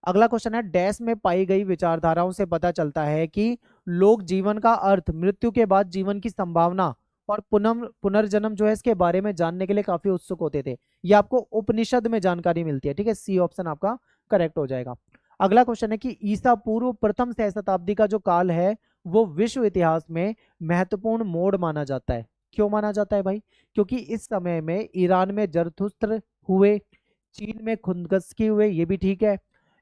अगला क्वेश्चन है, डैश में पाई गई विचारधाराओं से पता चलता है कि लोग जीवन का अर्थ, मृत्यु के बाद जीवन की संभावना और पुनर्जन्म जो है इसके बारे में जानने के लिए काफी उत्सुक होते थे। ये आपको उपनिषद में जानकारी मिलती है। ठीक है, सी ऑप्शन आपका करेक्ट हो जाएगा। अगला क्वेश्चन है कि ईसा पूर्व प्रथम सहस्त्राब्दी का जो काल है वो विश्व इतिहास में महत्वपूर्ण मोड़ माना जाता है। क्यों माना जाता है भाई? क्योंकि इस समय में ईरान में जरथुस्त्र हुए, चीन में खुनगस्की हुए, ये भी ठीक है,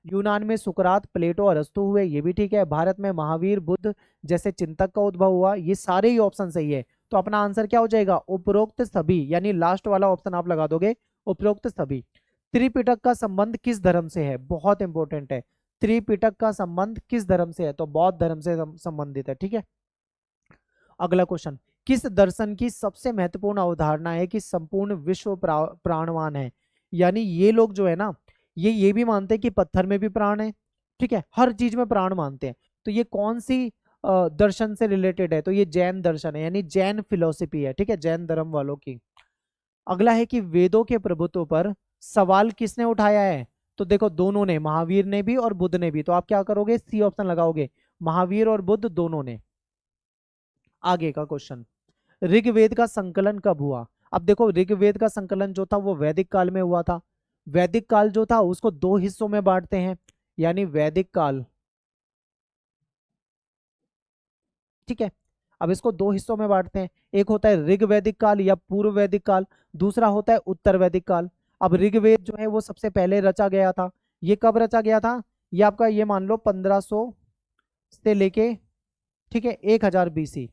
यूनान में सुकरात, प्लेटो, अरस्तु हुए, ये भी ठीक है, भारत में महावीर, बुद्ध जैसे चिंतक का उद्भव हुआ, ये सारे ही ऑप्शन सही है। तो अपना आंसर क्या हो जाएगा? उपरोक्त सभी, यानी लास्ट वाला ऑप्शन आप लगा दोगे, उपरोक्त सभी। त्रिपिटक का संबंध किस धर्म से है? बहुत इंपॉर्टेंट है, त्रिपिटक का संबंध किस धर्म से है? तो बौद्ध धर्म से संबंधित है। ठीक है, अगला क्वेश्चन, किस दर्शन की सबसे महत्वपूर्ण अवधारणा है कि संपूर्ण विश्व प्राणवान है? यानी ये लोग जो है ना, ये भी मानते हैं कि पत्थर में भी प्राण है। ठीक है, हर चीज में प्राण मानते हैं। तो ये कौन सी दर्शन से रिलेटेड है? तो ये जैन दर्शन है, यानी जैन फिलोसफी है। ठीक है, जैन धर्म वालों की। अगला है कि वेदों के प्रभुत्व पर सवाल किसने उठाया है? तो देखो दोनों ने, महावीर ने भी और बुद्ध ने भी। तो आप क्या करोगे? सी ऑप्शन लगाओगे, महावीर और बुद्ध दोनों ने। आगे का क्वेश्चन, ऋग्वेद का संकलन कब हुआ? अब देखो ऋग्वेद का संकलन जो था वो वैदिक काल में हुआ था। वैदिक काल जो था उसको दो हिस्सों में बांटते हैं, यानी वैदिक काल। ठीक है, अब इसको दो हिस्सों में बांटते हैं, एक होता है ऋग वैदिक काल या पूर्व वैदिक काल, दूसरा होता है उत्तर वैदिक काल। अब ऋग्वेद जो है वो सबसे पहले रचा गया था। ये कब रचा गया था? ये आपका ये मान लो 1500 से लेके, ठीक है, 1000 BC।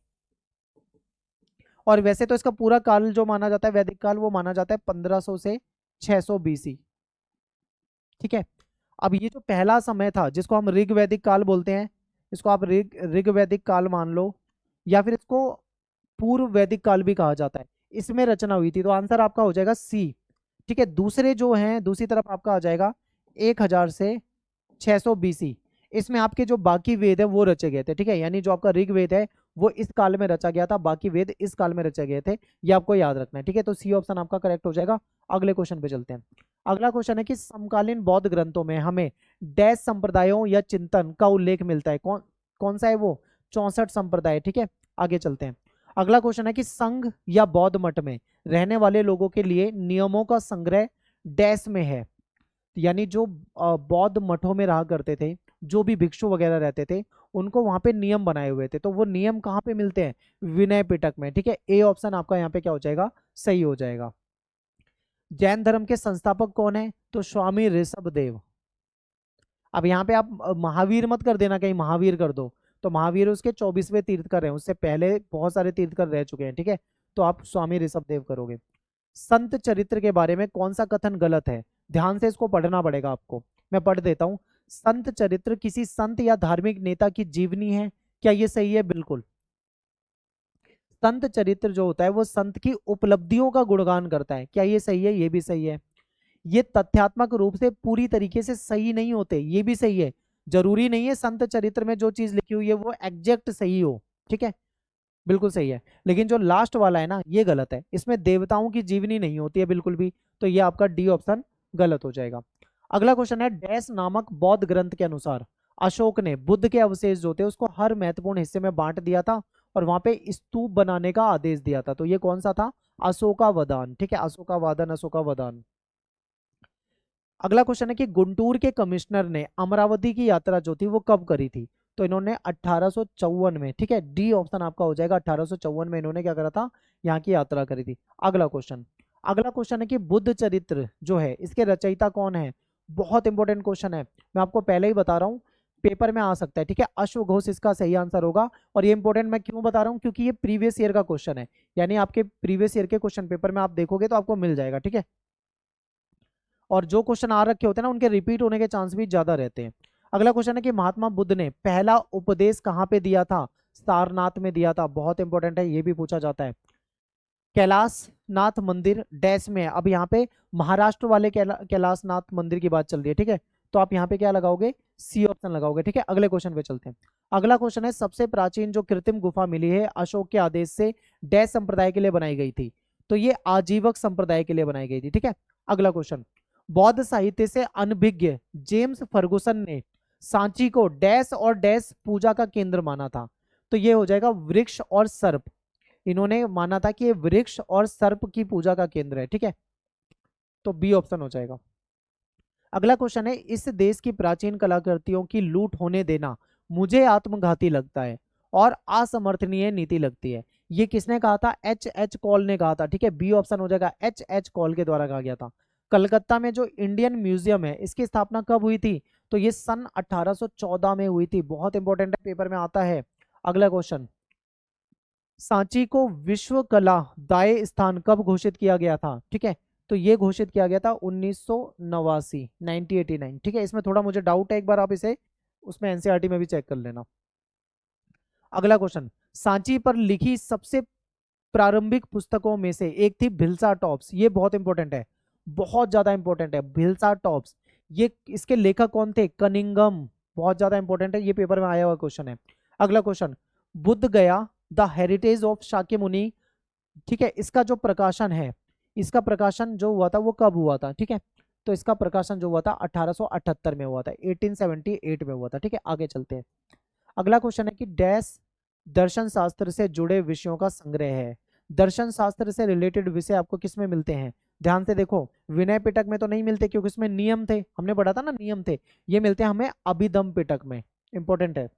और वैसे तो इसका पूरा काल जो माना जाता है वैदिक काल वो माना जाता है 1500 से 600 BC। ठीक है, अब ये जो पहला समय था जिसको हम ऋग वैदिक काल बोलते हैं, इसको आप ऋग वैदिक काल मान लो, या फिर इसको पूर्व वैदिक काल भी कहा जाता है, इसमें रचना हुई थी। तो आंसर आपका हो जाएगा सी। ठीक है, दूसरे जो हैं दूसरी तरफ आपका आ जाएगा 1000 से 600 BC। इसमें आपके जो बाकी वेद है वो रचे गए थे। ठीक है, यानी जो आपका ऋग्वेद है वो इस काल में रचा गया था, बाकी वेद इस काल में रचे गए थे, ये आपको याद रखना है। ठीक है, तो सी ऑप्शन आपका करेक्ट हो जाएगा। अगले क्वेश्चन पे चलते हैं। अगला क्वेश्चन है कि समकालीन बौद्ध ग्रंथों में हमें डैश संप्रदायों या चिंतन का उल्लेख मिलता है? कौन कौन सा है वो? 64 संप्रदाय। ठीक है, आगे चलते हैं। अगला क्वेश्चन है कि संघ या बौद्ध मठ में रहने वाले लोगों के लिए नियमों का संग्रह डैश में है? यानी जो बौद्ध मठों में रहा करते थे, जो भी भिक्षु वगैरह रहते थे, उनको वहां पे नियम बनाए हुए थे। तो वो नियम कहाँ पे मिलते हैं? विनय पिटक में। ठीक है, ए ऑप्शन आपका यहाँ पे क्या हो जाएगा? सही हो जाएगा। जैन धर्म के संस्थापक कौन है? तो स्वामी ऋषभ देव। अब यहाँ पे आप महावीर मत कर देना, कहीं महावीर कर दो, तो महावीर उसके 24वें तीर्थकर हैं, उससे पहले बहुत सारे तीर्थकर रह चुके हैं। ठीक है, तो आप स्वामी ऋषभ देव करोगे। संत चरित्र के बारे में कौन सा कथन गलत है? ध्यान से इसको पढ़ना पड़ेगा आपको, मैं पढ़ देता हूं। संत चरित्र किसी संत या धार्मिक नेता की जीवनी है, क्या ये सही है? बिल्कुल। संत चरित्र जो होता है वो संत की उपलब्धियों का गुणगान करता है, क्या ये सही है? ये भी सही है। ये तथ्यात्मक रूप से पूरी तरीके से सही नहीं होते, ये भी सही है। जरूरी नहीं है संत चरित्र में जो चीज लिखी हुई है वो एग्जैक्ट सही हो, ठीक है, बिल्कुल सही है। लेकिन जो लास्ट वाला है ना, ये गलत है, इसमें देवताओं की जीवनी नहीं होती है बिल्कुल भी, तो ये आपका डी ऑप्शन गलत हो जाएगा। अगला क्वेश्चन है, डैश नामक बौद्ध ग्रंथ के अनुसार अशोक ने बुद्ध के अवशेष जो थे उसको हर महत्वपूर्ण हिस्से में बांट दिया था और वहां पे स्तूप बनाने का आदेश दिया था, तो ये कौन सा था? अशोकावदान, ठीक है, अशोकावादन, अशोकावदान। अगला क्वेश्चन है कि गुंटूर के कमिश्नर ने अमरावती की यात्रा जो थी वो कब करी थी? तो इन्होंने 1854 में, ठीक है, डी ऑप्शन आपका हो जाएगा। 1854 में इन्होंने क्या करा था? यहाँ की यात्रा करी थी। अगला क्वेश्चन है कि बुद्ध चरित्र जो है इसके रचयिता कौन है? बहुत इंपॉर्टेंट क्वेश्चन है, मैं आपको पहले ही बता रहा हूँ, पेपर में आ सकता है, ठीक है। अश्वघोष इसका सही आंसर होगा। और ये इंपॉर्टेंट मैं क्यों बता रहा हूँ? क्योंकि ये प्रीवियस ईयर का क्वेश्चन है, यानी आपके प्रीवियस ईयर के क्वेश्चन पेपर में आप देखोगे तो आपको मिल जाएगा, ठीक है। और जो क्वेश्चन आ रखे होते हैं ना उनके रिपीट होने के चांस भी ज्यादा रहते हैं। अगला क्वेश्चन है कि महात्मा बुद्ध ने पहला उपदेश कहाँ पे दिया था? सारनाथ में दिया था, बहुत इंपॉर्टेंट है, ये भी पूछा जाता है। कैलाश नाथ मंदिर डैश में है, अब यहाँ पे महाराष्ट्र वाले कैलाश नाथ मंदिर की बात चल रही है, ठीक है, तो आप यहाँ पे क्या लगाओगे? सी ऑप्शन लगाओगे, ठीक है। अगले क्वेश्चन पे चलते हैं। अगला क्वेश्चन है, सबसे प्राचीन जो कृत्रिम गुफा मिली है अशोक के आदेश से डैश संप्रदाय के लिए बनाई गई थी? तो ये आजीवक संप्रदाय के लिए बनाई गई थी, ठीक है। अगला क्वेश्चन, बौद्ध साहित्य से अनभिज्ञ जेम्स फर्गुसन ने सांची को डैश और डैश पूजा का केंद्र माना था? तो ये हो जाएगा वृक्ष और सर्प, इन्होंने माना था कि ये वृक्ष और सर्प की पूजा का केंद्र है, ठीक है, तो बी ऑप्शन हो जाएगा। अगला क्वेश्चन है, इस देश की प्राचीन कलाकृतियों की लूट होने देना मुझे आत्मघाती लगता है और असमर्थनीय नीति लगती है, ये किसने कहा था? एच एच कॉल ने कहा था, ठीक है, बी ऑप्शन हो जाएगा, एच एच कॉल के द्वारा कहा गया था। कलकत्ता में जो इंडियन म्यूजियम है इसकी स्थापना कब हुई थी? तो ये सन 1814 में हुई थी, बहुत इंपॉर्टेंट है, पेपर में आता है। अगला क्वेश्चन, सांची को विश्व कला दाय स्थान कब घोषित किया गया था? ठीक है, तो ये घोषित किया गया था 1989, 1989, ठीक है। इसमें थोड़ा मुझे डाउट है, एक बार आप इसे उसमें एनसीईआरटी में भी चेक कर लेना। अगला क्वेश्चन, सांची पर लिखी सबसे प्रारंभिक पुस्तकों में से एक थी भिल्सा टॉप्स, ये बहुत इंपॉर्टेंट है, बहुत ज्यादा इंपॉर्टेंट है, भिल्सा टॉप्स। ये इसके लेखक कौन थे? कनिंगम, बहुत ज्यादा इंपॉर्टेंट है, ये पेपर में आया हुआ क्वेश्चन है। अगला क्वेश्चन, बुद्ध गया द हेरिटेज ऑफ शाक्यमुनि, ठीक है, इसका जो प्रकाशन है, इसका प्रकाशन जो हुआ था वो कब हुआ था? ठीक है, तो इसका प्रकाशन जो हुआ था 1878 में हुआ था, 1878 में हुआ था, ठीक है। आगे चलते हैं। अगला क्वेश्चन है कि डैश दर्शन शास्त्र से जुड़े विषयों का संग्रह है? दर्शन शास्त्र से रिलेटेड विषय आपको किस में मिलते हैं? ध्यान से देखो, विनय पिटक में तो नहीं मिलते क्योंकि इसमें नियम थे, हमने पढ़ा था ना, नियम थे। ये मिलते हैं हमें अभिधम पिटक में, इंपॉर्टेंट है।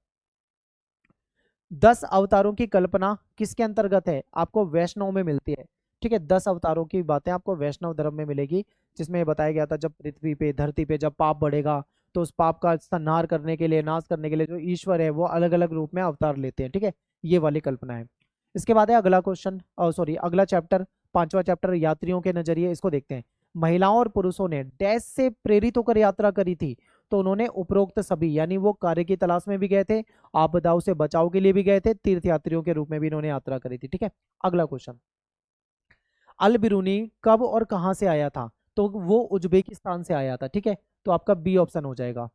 10 अवतारों की कल्पना किसके अंतर्गत है? आपको वैष्णव में मिलती है, ठीक है। 10 अवतारों की बातें आपको वैष्णव धर्म में मिलेगी, जिसमें बताया गया था जब पृथ्वी पे, धरती पे जब पाप बढ़ेगा तो उस पाप का संहार करने के लिए, नाश करने के लिए जो ईश्वर है वो अलग अलग रूप में अवतार लेते हैं, ठीक है, ये वाली कल्पना है। इसके बाद है अगला क्वेश्चन, सॉरी अगला चैप्टर, 5वां चैप्टर, यात्रियों के नजरिए, इसको देखते हैं। महिलाओं और पुरुषों ने डैश से प्रेरित होकर यात्रा करी थी? तो उन्होंने उपरोक्त सभी, यानी वो कार्य की तलाश में भी गए थे, आपदाओं से बचाव के लिए भी गए थे, तीर्थयात्रियों के रूप में भी इन्होंने यात्रा करी थी, ठीक है। अगला क्वेश्चन, अल बिरूनी कब और कहां से आया था? तो वो उज्बेकिस्तान से आया था, ठीक है, तो आपका बी ऑप्शन हो जाएगा।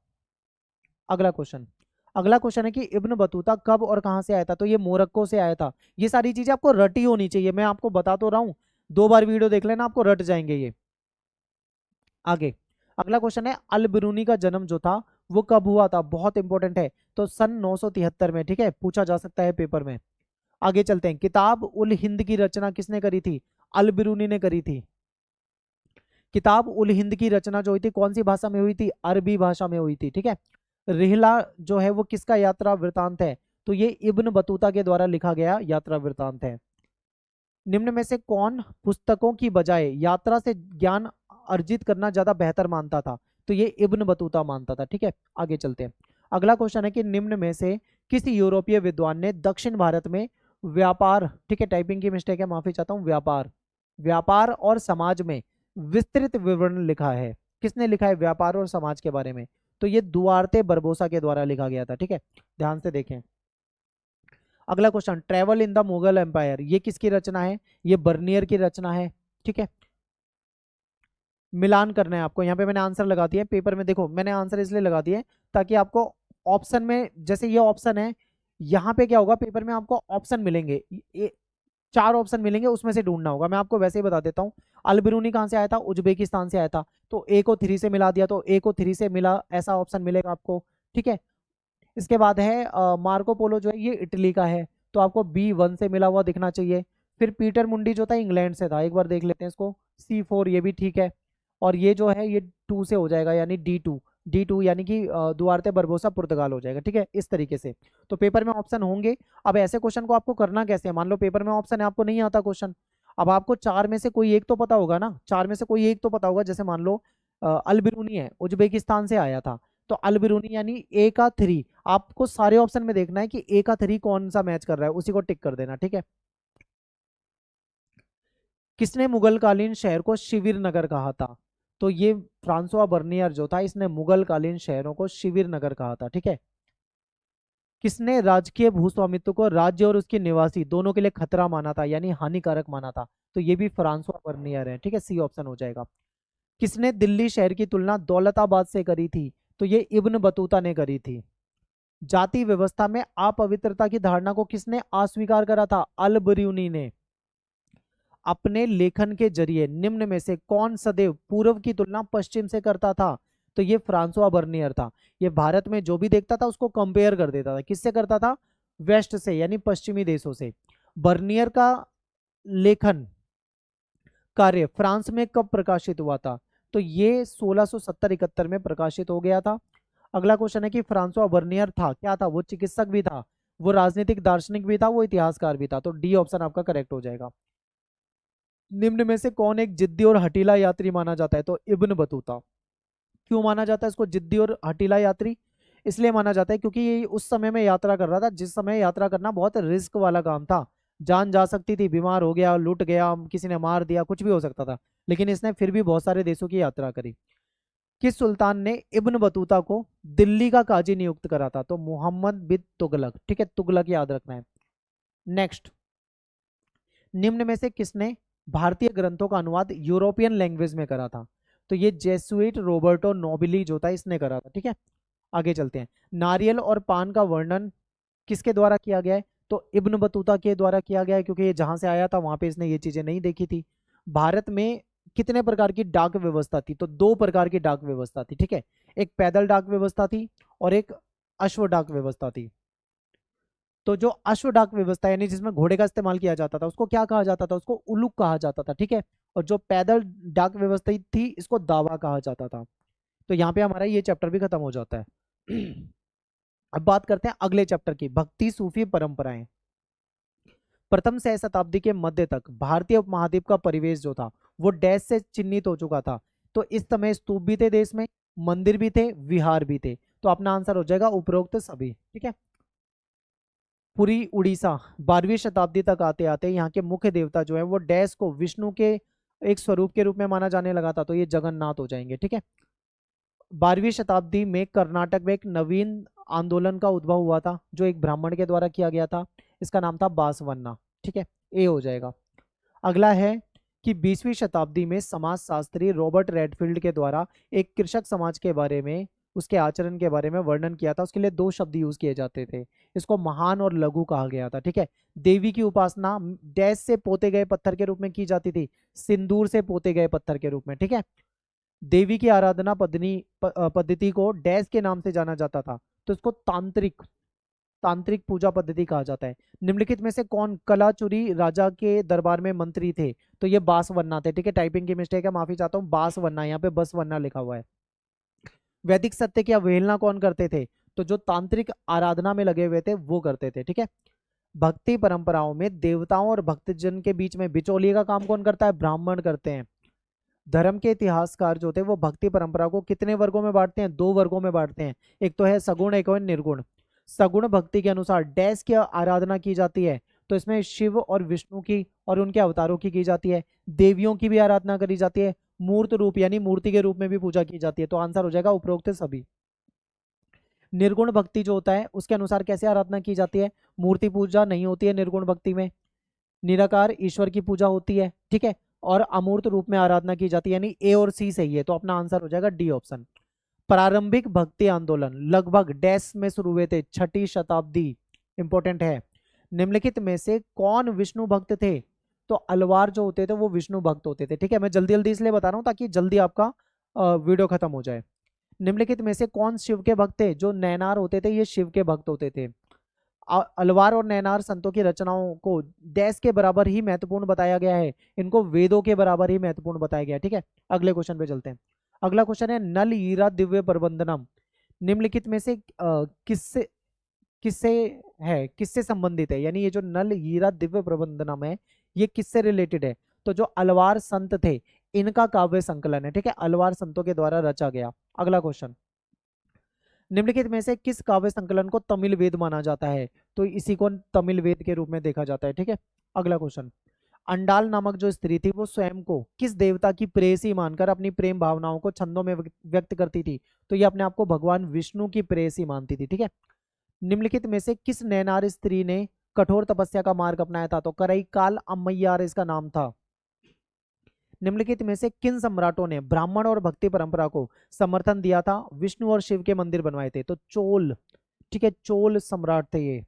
अगला क्वेश्चन है कि इब्न बतूता कब और कहां से आया था? तो ये मोरक्को से आया था। ये सारी चीजें आपको रटी होनी चाहिए, मैं आपको बता तो रहा हूं, 2 बार वीडियो देख लेना, आपको रट जाएंगे ये। आगे अगला क्वेश्चन है, अल बिरूनी का जन्म जो था वो कब हुआ था? बहुत इंपॉर्टेंट है, तो सन 973 में, ठीक है, पूछा जा सकता है पेपर में। आगे चलते हैं, किताब उल हिंद की रचना किसने करी थी? अल बिरूनी ने करी थी। किताब उल हिंद की रचना जो हुई थी कौन सी भाषा में हुई थी? अरबी भाषा में हुई थी, ठीक है। रिहला जो है वो किसका यात्रा वृतांत है? तो ये इब्न बतूता के द्वारा लिखा गया यात्रा वृतांत है। निम्न में से कौन पुस्तकों की बजाय यात्रा से ज्ञान अर्जित करना ज्यादा बेहतर मानता था? तो ये इब्न बतूता मानता था, ठीक है। आगे चलते हैं। अगला क्वेश्चन है कि निम्न में से किस यूरोपीय विद्वान ने दक्षिण भारत में व्यापार, ठीक है, टाइपिंग की मिस्टेक है, माफी चाहता हूं, व्यापार और समाज में विस्तृत विवरण लिखा है? किसने लिखा है व्यापार और समाज के बारे में? तो ये दुआरते बरबोसा के द्वारा लिखा गया था। ठीक है, ध्यान से देखें। अगला question, travel in the Mughal empire, ये किसकी रचना है? ये बर्नियर की रचना है। ठीक है, मिलान करना है आपको। यहाँ पे मैंने आंसर लगा दिया है पेपर में, देखो मैंने आंसर इसलिए लगा दिया है ताकि आपको ऑप्शन में, जैसे ये ऑप्शन है, यहाँ पे क्या होगा, पेपर में आपको ऑप्शन मिलेंगे, 4 ऑप्शन मिलेंगे, उसमें से ढूंढना होगा। मैं आपको वैसे ही बता देता हूँ। अल बिरूनी कहाँ से आया था? उज्बेकिस्तान से आया था। तो ए को 3 से मिला दिया, तो ए को 3 से मिला, ऐसा ऑप्शन मिलेगा आपको। ठीक है, इसके बाद है मार्को पोलो, जो है ये इटली का है, तो आपको B1 से मिला हुआ दिखना चाहिए। फिर पीटर मुंडी जो था इंग्लैंड से था, एक बार देख लेते हैं इसको, C4, ये भी ठीक है। और ये जो है ये 2 से हो जाएगा, यानी D2 यानी कि दुआरते बरबोसा पुर्तगाल हो जाएगा। ठीक है, इस तरीके से तो पेपर में ऑप्शन होंगे। अब ऐसे क्वेश्चन को आपको करना कैसे है? मान लो पेपर में ऑप्शन है, आपको नहीं आता क्वेश्चन, अब आपको 4 में से कोई एक तो पता होगा ना, 4 में से कोई एक तो पता होगा। जैसे मान लो अल बिरूनी है, उज्बेकिस्तान से आया था, तो अल बिरूनी यानी ए का 3, आपको सारे ऑप्शन में देखना है कि ए का 3 कौन सा मैच कर रहा है, उसी को टिक कर देना। ठीक है, किसने मुगल कालीन शहर को शिविर नगर कहा था? तो ये फ्रांसवा बर्नियर जो था, इसने मुगल कालीन शहरों को शिविर नगर कहा था। ठीक है, किसने राजकीय भूस्वामित्व को राज्य और उसके निवासी दोनों के लिए खतरा माना था, यानी हानिकारक माना था? तो ये भी फ्रांसवा बर्नियर है। ठीक है, सी ऑप्शन हो जाएगा। किसने दिल्ली शहर की तुलना दौलताबाद से करी थी? तो ये इब्न बतूता ने करी थी। जाति व्यवस्था में अपवित्रता की धारणा को किसने अस्वीकार करा था? अल बरूनी ने। अपने लेखन के जरिए निम्न में से कौन सदैव पूर्व की तुलना पश्चिम से करता था? तो ये फ्रांसवा बर्नियर था। ये भारत में जो भी देखता था उसको कंपेयर कर देता था, किससे करता था? वेस्ट से, यानी पश्चिमी देशों से। बर्नियर का लेखन कार्य फ्रांस में कब प्रकाशित हुआ था? तो ये 1670-71 में प्रकाशित हो गया था। अगला क्वेश्चन है कि फ्रांसवा बर्नियर था क्या था? वो चिकित्सक भी था, वो राजनीतिक दार्शनिक भी था, वो इतिहासकार भी था। तो डी ऑप्शन आपका करेक्ट हो जाएगा। निम्न में से कौन एक जिद्दी और हठीला यात्री माना जाता है? तो इब्न बतूता। क्यों माना जाता है इसको जिद्दी और हठीला यात्री? इसलिए माना जाता है क्योंकि ये उस समय में यात्रा कर रहा था जिस समय यात्रा करना बहुत रिस्क वाला काम था, जान जा सकती थी, बीमार हो गया, लुट गया, किसी ने मार दिया, कुछ भी हो सकता था, लेकिन इसने फिर भी बहुत सारे देशों की यात्रा करी। किस सुल्तान ने इब्न बतूता को दिल्ली का काजी नियुक्त करा था? तो मोहम्मद बिन तुगलक। ठीक है, तुगलक याद रखना है। नेक्स्ट, निम्न में से किसने भारतीय ग्रंथों का अनुवाद यूरोपियन लैंग्वेज में करा था? तो ये जेसुइट रोबर्टो नोबिली जो था, इसने करा था। ठीक है, आगे चलते हैं। नारियल और पान का वर्णन किसके द्वारा किया गया है? तो इब्न बतूता के द्वारा किया गया है, क्योंकि ये जहां से आया था वहां पे इसने ये चीजें नहीं देखी थी। भारत में कितने प्रकार की डाक व्यवस्था थी? तो 2 प्रकार की डाक व्यवस्था थी। ठीक है, एक पैदल डाक व्यवस्था थी और एक अश्व डाक व्यवस्था थी। तो जो अश्व डाक व्यवस्था यानी जिसमें घोड़े का इस्तेमाल किया जाता था उसको क्या कहा जाता था? उसको उलुक कहा जाता था। ठीक है, और जो पैदल डाक व्यवस्था थी इसको दावा कहा जाता था। तो यहाँ पे हमारा ये चैप्टर भी खत्म हो जाता है। अब बात करते हैं अगले चैप्टर की, भक्ति सूफी परंपराएं। प्रथम सह शताब्दी के मध्य तक भारतीय उपमहाद्वीप का परिवेश जो था वो डैश से चिन्हित हो चुका था। तो इस समय स्तूप भी थे देश में, मंदिर भी थे, विहार भी थे। तो अपना आंसर हो जाएगा उपरोक्त सभी। ठीक है, पुरी उड़ीसा 12वीं शताब्दी तक आते आते यहाँ के मुख्य देवता जो है वो डैश को विष्णु के एक स्वरूप के रूप में माना जाने लगा था, तो ये जगन्नाथ हो जाएंगे। ठीक है, 12वीं शताब्दी में कर्नाटक में एक नवीन आंदोलन का उद्भव हुआ था जो एक ब्राह्मण के द्वारा किया गया था, इसका नाम था बासवन्ना। ठीक है, ए हो जाएगा। अगला है कि 20वीं शताब्दी में समाजशास्त्री रॉबर्ट रेडफील्ड के द्वारा एक कृषक समाज के बारे में, उसके आचरण के बारे में वर्णन किया था। उसके लिए 2 शब्द यूज किए जाते थे, इसको महान और लघु कहा गया था। ठीक है, देवी की उपासना डैश से पोते गए पत्थर के रूप में की जाती थी, सिंदूर से पोते गए पत्थर के रूप में। ठीक है, देवी की आराधना पद्धति को डैश के नाम से जाना जाता था, तो इसको तांत्रिक तांत्रिक पूजा पद्धति कहा जाता है। निम्नलिखित में से कौन कलाचुरी राजा के दरबार में मंत्री थे? तो ये बासवन्ना थे। ठीक है, टाइपिंग की मिस्टेक है, माफी चाहता हूँ, बासवन्ना, यहाँ पे बसवन्ना लिखा हुआ है। वैदिक सत्य की अवहेलना कौन करते थे? तो जो तांत्रिक आराधना में लगे हुए थे वो करते थे। ठीक है, भक्ति परंपराओं में देवताओं और भक्तजन के बीच में बिचौलिए का काम कौन करता है? ब्राह्मण करते हैं। धर्म के इतिहासकार जो थे वो भक्ति परंपरा को कितने वर्गों में बांटते हैं? 2 वर्गों में बांटते हैं, एक तो है सगुण, एक है निर्गुण। सगुण भक्ति के अनुसार डैश की आराधना की जाती है, तो इसमें शिव और विष्णु की और उनके अवतारों की जाती है, देवियों की भी आराधना करी जाती है, मूर्त रूप यानी मूर्ति के रूप में भी पूजा की जाती है। तो आंसर हो जाएगा उपरोक्त सभी। निर्गुण भक्ति जो होता है उसके अनुसार कैसे आराधना की जाती है? मूर्ति पूजा नहीं होती है निर्गुण भक्ति में, निराकार ईश्वर की पूजा होती है, ठीक है, और अमूर्त रूप में आराधना की जाती है, यानी ए और सी सही है, तो अपना आंसर हो जाएगा डी ऑप्शन। प्रारंभिक भक्ति आंदोलन लगभग डैश में शुरू हुए थे, 6ठी शताब्दी, इंपॉर्टेंट है। निम्नलिखित में से कौन विष्णु भक्त थे? तो अलवार जो होते थे वो विष्णु भक्त होते थे, ठीक है, मैं जल्दी जल्दी इसलिए बता रहा हूं ताकि जल्दी आपका वीडियो खत्म हो जाए। निम्नलिखित में से कौन शिव के भक्त थे? जो नैनार होते थे ये शिव के भक्त होते थे। अलवार और नैनार संतों की रचनाओं को डैश के बराबर ही महत्वपूर्ण बताया गया है, इनको वेदों के बराबर ही महत्वपूर्ण बताया गया है, ठीक है। अगले क्वेश्चन पे चलते हैं। अगला क्वेश्चन है नल हीरा दिव्य प्रबंधनम निम्नलिखित में से किससे किससे किससे संबंधित है? यानी ये जो नल हीरा दिव्य प्रबंधनम है ये किससे रिलेटेड है? तो जो अलवार संत थे इनका काव्य संकलन है, ठीक है, अलवार संतों के द्वारा रचा गया। अगला क्वेश्चन, निम्नलिखित में से किस काव्य संकलन को तमिल वेद माना जाता है? तो इसी को तमिल वेद के रूप में देखा जाता है, ठीक है। अगला क्वेश्चन, अंडाल नामक जो स्त्री थी वो स्वयं को किस देवता की प्रेयसी मानकर अपनी प्रेम भावनाओं को छंदों में व्यक्त करती थी? तो ये अपने आप को भगवान विष्णु की प्रेयसी मानती थी, ठीक है। निम्नलिखित में से किस नैनार स्त्री ने कठोर तपस्या का मार्ग अपनाया था? तो करई काल अम्मैयार इसका नाम था। निम्नलिखित में से किन सम्राटों ने ब्राह्मण और भक्ति परंपरा को समर्थन दिया था? विष्णु और शिव के मंदिर बनवाए थे, तो चोल, ठीक है, चोल सम्राट थे ये।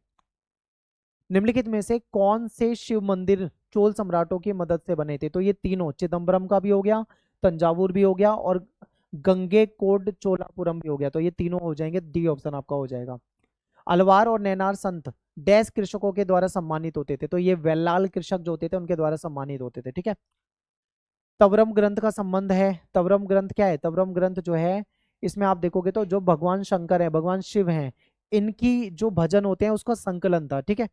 निम्नलिखित में से कौन से शिव मंदिर चोल सम्राटों की मदद से बने थे? तो ये तीनों, चिदम्बरम का भी हो गया, तंजावुर भी हो गया और गंगे कोड चोलापुरम भी हो गया, तो ये तीनों हो जाएंगे, डी ऑप्शन आपका हो जाएगा। अलवार और नैनार संत डैश कृषकों के द्वारा सम्मानित होते थे? तो ये वेल्लाल कृषक जो होते थे उनके द्वारा सम्मानित होते थे, ठीक है। तवरम ग्रंथ का संबंध है, तवरम ग्रंथ क्या है? तवरम ग्रंथ जो है इसमें आप देखोगे तो जो भगवान शंकर है, भगवान शिव हैं, इनकी जो भजन होते हैं उसका संकलन था, ठीक है।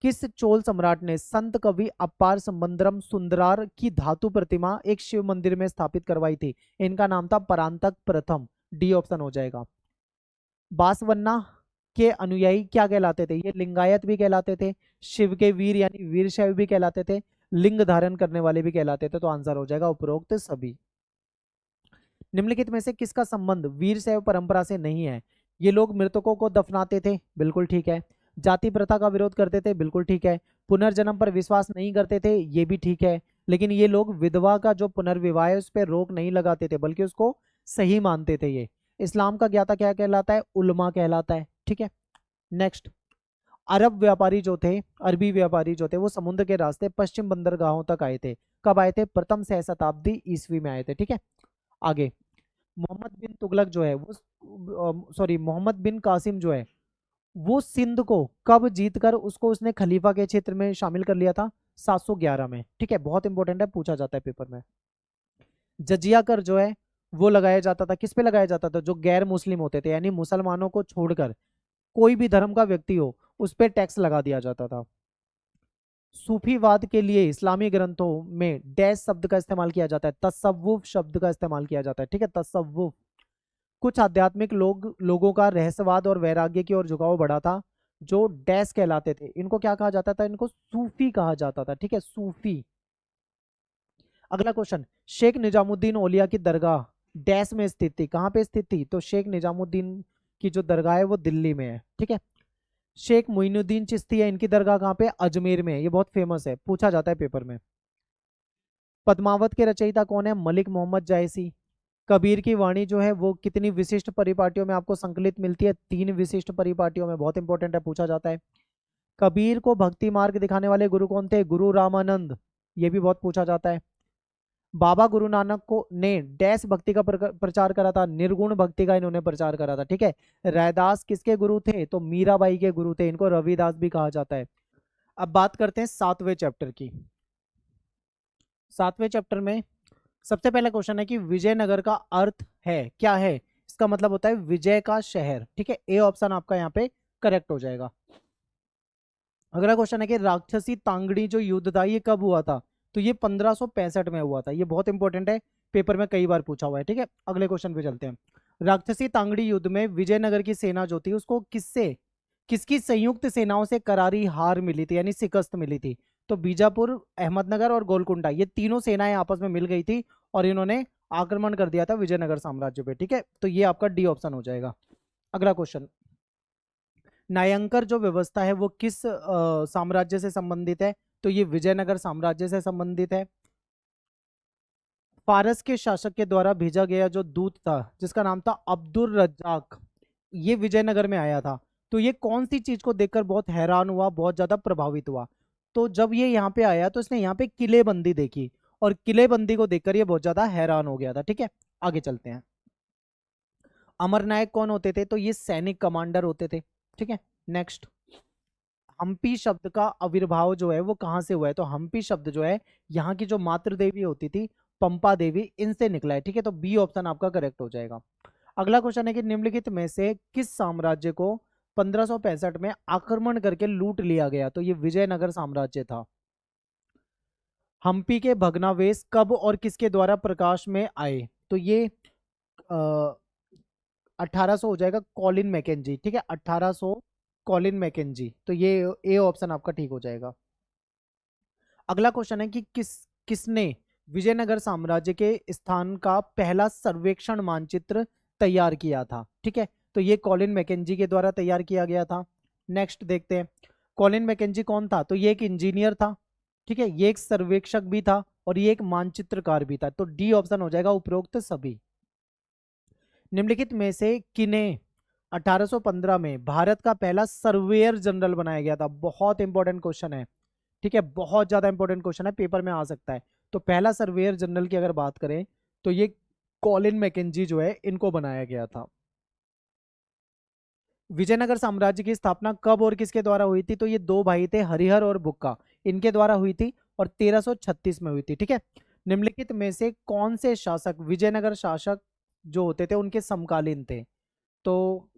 किस चोल सम्राट ने संत कवि अपार संबंधरम सुंदरार की धातु प्रतिमा एक शिव मंदिर में स्थापित करवाई थी? इनका नाम था परांतक प्रथम, डी ऑप्शन हो जाएगा। बासवन्ना के अनुयायी क्या कहलाते थे? ये लिंगायत भी कहलाते थे, शिव के वीर यानी वीर शैव भी कहलाते थे, लिंग धारण करने वाले भी कहलाते थे, तो आंसर हो जाएगा उपरोक्त सभी। निम्नलिखित में से किसका संबंध वीर शैव परंपरा से नहीं है? ये लोग मृतकों को दफनाते थे, बिल्कुल ठीक है। जाति प्रथा का विरोध करते थे, बिल्कुल ठीक है। पुनर्जन्म पर विश्वास नहीं करते थे, ये भी ठीक है। लेकिन ये लोग विधवा का जो पुनर्विवाह है उस पर रोक नहीं लगाते थे, बल्कि उसको सही मानते थे। ये इस्लाम का ज्ञाता क्या कहलाता है? उलमा कहलाता है, ठीक है। नेक्स्ट, अरब व्यापारी जो थे, अरबी व्यापारी जो थे वो समुद्र के रास्ते पश्चिम बंदरगाहों तक आए थे। कब आए थे? प्रथम सहस्त्राब्दी ईस्वी में आए थे, ठीक है। आगे, मोहम्मद बिन तुगलक जो है वो मोहम्मद बिन कासिम जो है वो सिंध को कब जीतकर उसको उसने खलीफा के क्षेत्र में शामिल कर लिया था? 711 में, ठीक है, बहुत इंपॉर्टेंट है, पूछा जाता है पेपर में। जजिया कर जो है वो लगाया जाता था, किस पे लगाया जाता था? जो गैर मुस्लिम होते थे, यानी मुसलमानों को छोड़कर कोई भी धर्म का व्यक्ति हो उस पर टैक्स लगा दिया जाता था। सूफीवाद के लिए इस्लामी ग्रंथों में डैश शब्द का इस्तेमाल किया जाता है? तसव्वुफ शब्द का इस्तेमाल किया जाता है, ठीक है, तसव्वुफ। कुछ आध्यात्मिक लोगों का रहस्यवाद और वैराग्य की ओर झुकाव बढ़ा था, जो डैश कहलाते थे। इनको क्या कहा जाता था? इनको सूफी कहा जाता था, ठीक है, सूफी। अगला क्वेश्चन, शेख निजामुद्दीन औलिया की दरगाह डैश में स्थित थी? कहाँ पे स्थित थी? तो शेख निजामुद्दीन की जो दरगाह है वो दिल्ली में है, ठीक है। शेख मोइनुद्दीन चिश्ती है, इनकी दरगाह कहाँ पे? अजमेर में है, ये बहुत फेमस है, पूछा जाता है पेपर में। पद्मावत के रचयिता कौन है? मलिक मोहम्मद जायसी। कबीर की वाणी जो है वो कितनी विशिष्ट परिपाटियों में आपको संकलित मिलती है? 3 विशिष्ट परिपाटियों में, बहुत इंपॉर्टेंट है, पूछा जाता है। कबीर को भक्ति मार्ग दिखाने वाले गुरु कौन थे? गुरु रामानंद, ये भी बहुत पूछा जाता है। बाबा गुरु नानक को ने डैश भक्ति का प्रचार करा था? निर्गुण भक्ति का इन्होंने प्रचार करा था, ठीक है। रैदास किसके गुरु थे? तो मीराबाई के गुरु थे, इनको रविदास भी कहा जाता है। अब बात करते हैं 7वें चैप्टर की। 7वें चैप्टर में सबसे पहला क्वेश्चन है कि विजयनगर का अर्थ है क्या है? इसका मतलब होता है विजय का शहर, ठीक है, ए ऑप्शन आपका यहाँ पे करेक्ट हो जाएगा। अगला क्वेश्चन है कि राक्षसी तांगड़ी जो युद्ध था ये कब हुआ था? तो ये 1565 में हुआ था, ये बहुत इंपॉर्टेंट है, पेपर में कई बार पूछा हुआ है, ठीक है। अगले क्वेश्चन पे चलते हैं। राक्षसी तांगड़ी युद्ध में विजयनगर की सेना जो थी उसको किसकी संयुक्त सेनाओं से करारी हार मिली थी, यानी शिकस्त मिली थी? तो बीजापुर, अहमदनगर और गोलकुंडा, ये तीनों सेनाएं आपस में मिल गई थी और इन्होंने आक्रमण कर दिया था विजयनगर साम्राज्य पे, ठीक है। तो ये आपका डी ऑप्शन हो जाएगा। अगला क्वेश्चन, न्यायंकर जो व्यवस्था है वो किस साम्राज्य से संबंधित है? तो ये विजयनगर साम्राज्य से संबंधित है। फारस के शासक के द्वारा भेजा गया जो दूत था जिसका नाम था अब्दुल रज्जाक, ये विजयनगर में आया था। तो ये कौन सी चीज को देखकर बहुत हैरान हुआ, बहुत ज्यादा प्रभावित हुआ? तो जब ये यहाँ पे आया तो इसने यहाँ पे किलेबंदी देखी, और किलेबंदी को देखकर ये बहुत ज्यादा हैरान हो गया था, ठीक है। आगे चलते हैं। अमरनायक कौन होते थे? तो ये सैनिक कमांडर होते थे, ठीक है। नेक्स्ट, हम्पी शब्द का आविर्भाव जो है वो कहाँ से हुआ है? तो हम्पी शब्द जो है यहाँ की जो मातृ देवी होती थी पंपा देवी, इनसे निकला है, ठीक है। तो बी ऑप्शन आपका करेक्ट हो जाएगा। अगला क्वेश्चन है कि निम्नलिखित में से किस साम्राज्य को 1565 में आक्रमण करके लूट लिया गया? तो ये विजयनगर साम्राज्य था। हम्पी के भग्नावशेष कब और किसके द्वारा प्रकाश में आए? तो ये 1800 हो जाएगा, कॉलिन मैकेंजी, ठीक है। 1800 कॉलिन मैकेंजी, तो ये ए ऑप्शन आपका ठीक हो जाएगा। अगला क्वेश्चन है कि किसने विजयनगर साम्राज्य के स्थान का पहला सर्वेक्षण मानचित्र तैयार किया था? ठीक है, तो ये कॉलिन मैकेंजी के द्वारा तैयार किया गया था। नेक्स्ट देखते हैं, कॉलिन मैकेंजी कौन था? तो ये एक इंजीनियर था, ठीक है, ये एक सर्वेक्षक भी था और ये एक मानचित्रकार भी था। तो डी ऑप्शन हो जाएगा उपरोक्त सभी। निम्नलिखित में से किन्हें 1815 में भारत का पहला सर्वेयर जनरल बनाया गया था? बहुत इंपॉर्टेंट क्वेश्चन है, ठीक है, बहुत ज्यादा इंपॉर्टेंट क्वेश्चन है, पेपर में आ सकता है। तो पहला सर्वेयर जनरल की अगर बात करें तो ये कॉलिन मैकेंजी जो है इनको बनाया गया था। विजयनगर साम्राज्य की स्थापना कब और किसके द्वारा हुई थी? तो ये दो भाई थे, हरिहर और बुक्का, इनके द्वारा हुई थी और 1336 में हुई थी, ठीक है। निम्नलिखित में से कौन से शासक विजयनगर शासक जो होते थे उनके समकालीन थे? तो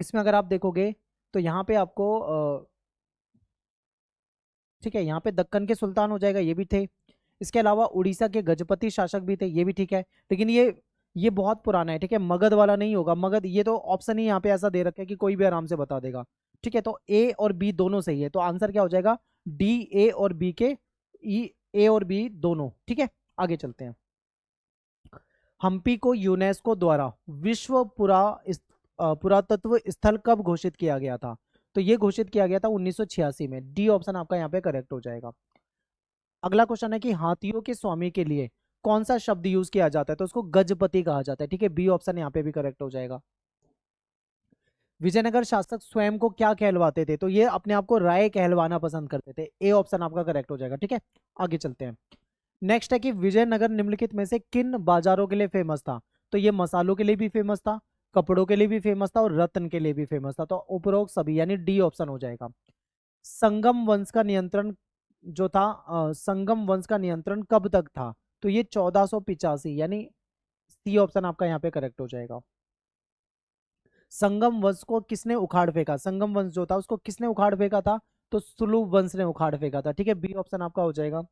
इसमें अगर आप देखोगे तो यहाँ पे आपको ठीक है, यहाँ पे दक्कन के सुल्तान हो जाएगा, ये भी थे। इसके अलावा उड़ीसा के गजपति शासक भी थे, ये भी ठीक है। लेकिन ये बहुत पुराना है, ठीक है, मगध वाला नहीं होगा। मगध ये तो ऑप्शन ही यहाँ पे ऐसा दे रखा है कि कोई भी आराम से बता देगा, ठीक है। तो ए और बी दोनों सही है, तो आंसर क्या हो जाएगा? डी, ए और बी के ए और बी दोनों, ठीक है। आगे चलते हैं। हम्पी को यूनेस्को द्वारा विश्व पुरातत्व स्थल कब घोषित किया गया था? तो ये घोषित किया गया था 1986 में। डी ऑप्शन आपका यहाँ पे करेक्ट हो जाएगा। अगला क्वेश्चन है कि हाथियों के स्वामी के लिए कौन सा शब्द यूज किया जाता है? तो उसको गजपति कहा जाता है, ठीक है। बी ऑप्शन यहाँ पे भी करेक्ट हो जाएगा। विजयनगर शासक स्वयं को क्या कहलवाते थे? तो ये अपने आप को राय कहलवाना पसंद करते थे। ए ऑप्शन आपका करेक्ट हो जाएगा, ठीक है। आगे चलते हैं। नेक्स्ट है कि विजयनगर निम्नलिखित में से किन बाजारों के लिए फेमस था? तो ये मसालों के लिए भी फेमस था, कपड़ों के लिए भी फेमस था और रत्न के लिए भी फेमस था। तो उपरोक्त सभी, यानी डी ऑप्शन हो जाएगा। संगम वंश का नियंत्रण जो था संगम वंश का नियंत्रण कब तक था? तो ये 1485, यानी सी ऑप्शन आपका यहाँ पे करेक्ट हो जाएगा। संगम वंश को किसने उखाड़ फेंका? संगम वंश जो था उसको किसने उखाड़ फेंका था? तो सुलभ वंश ने उखाड़ फेंका था, ठीक है। बी ऑप्शन आपका हो जाएगा।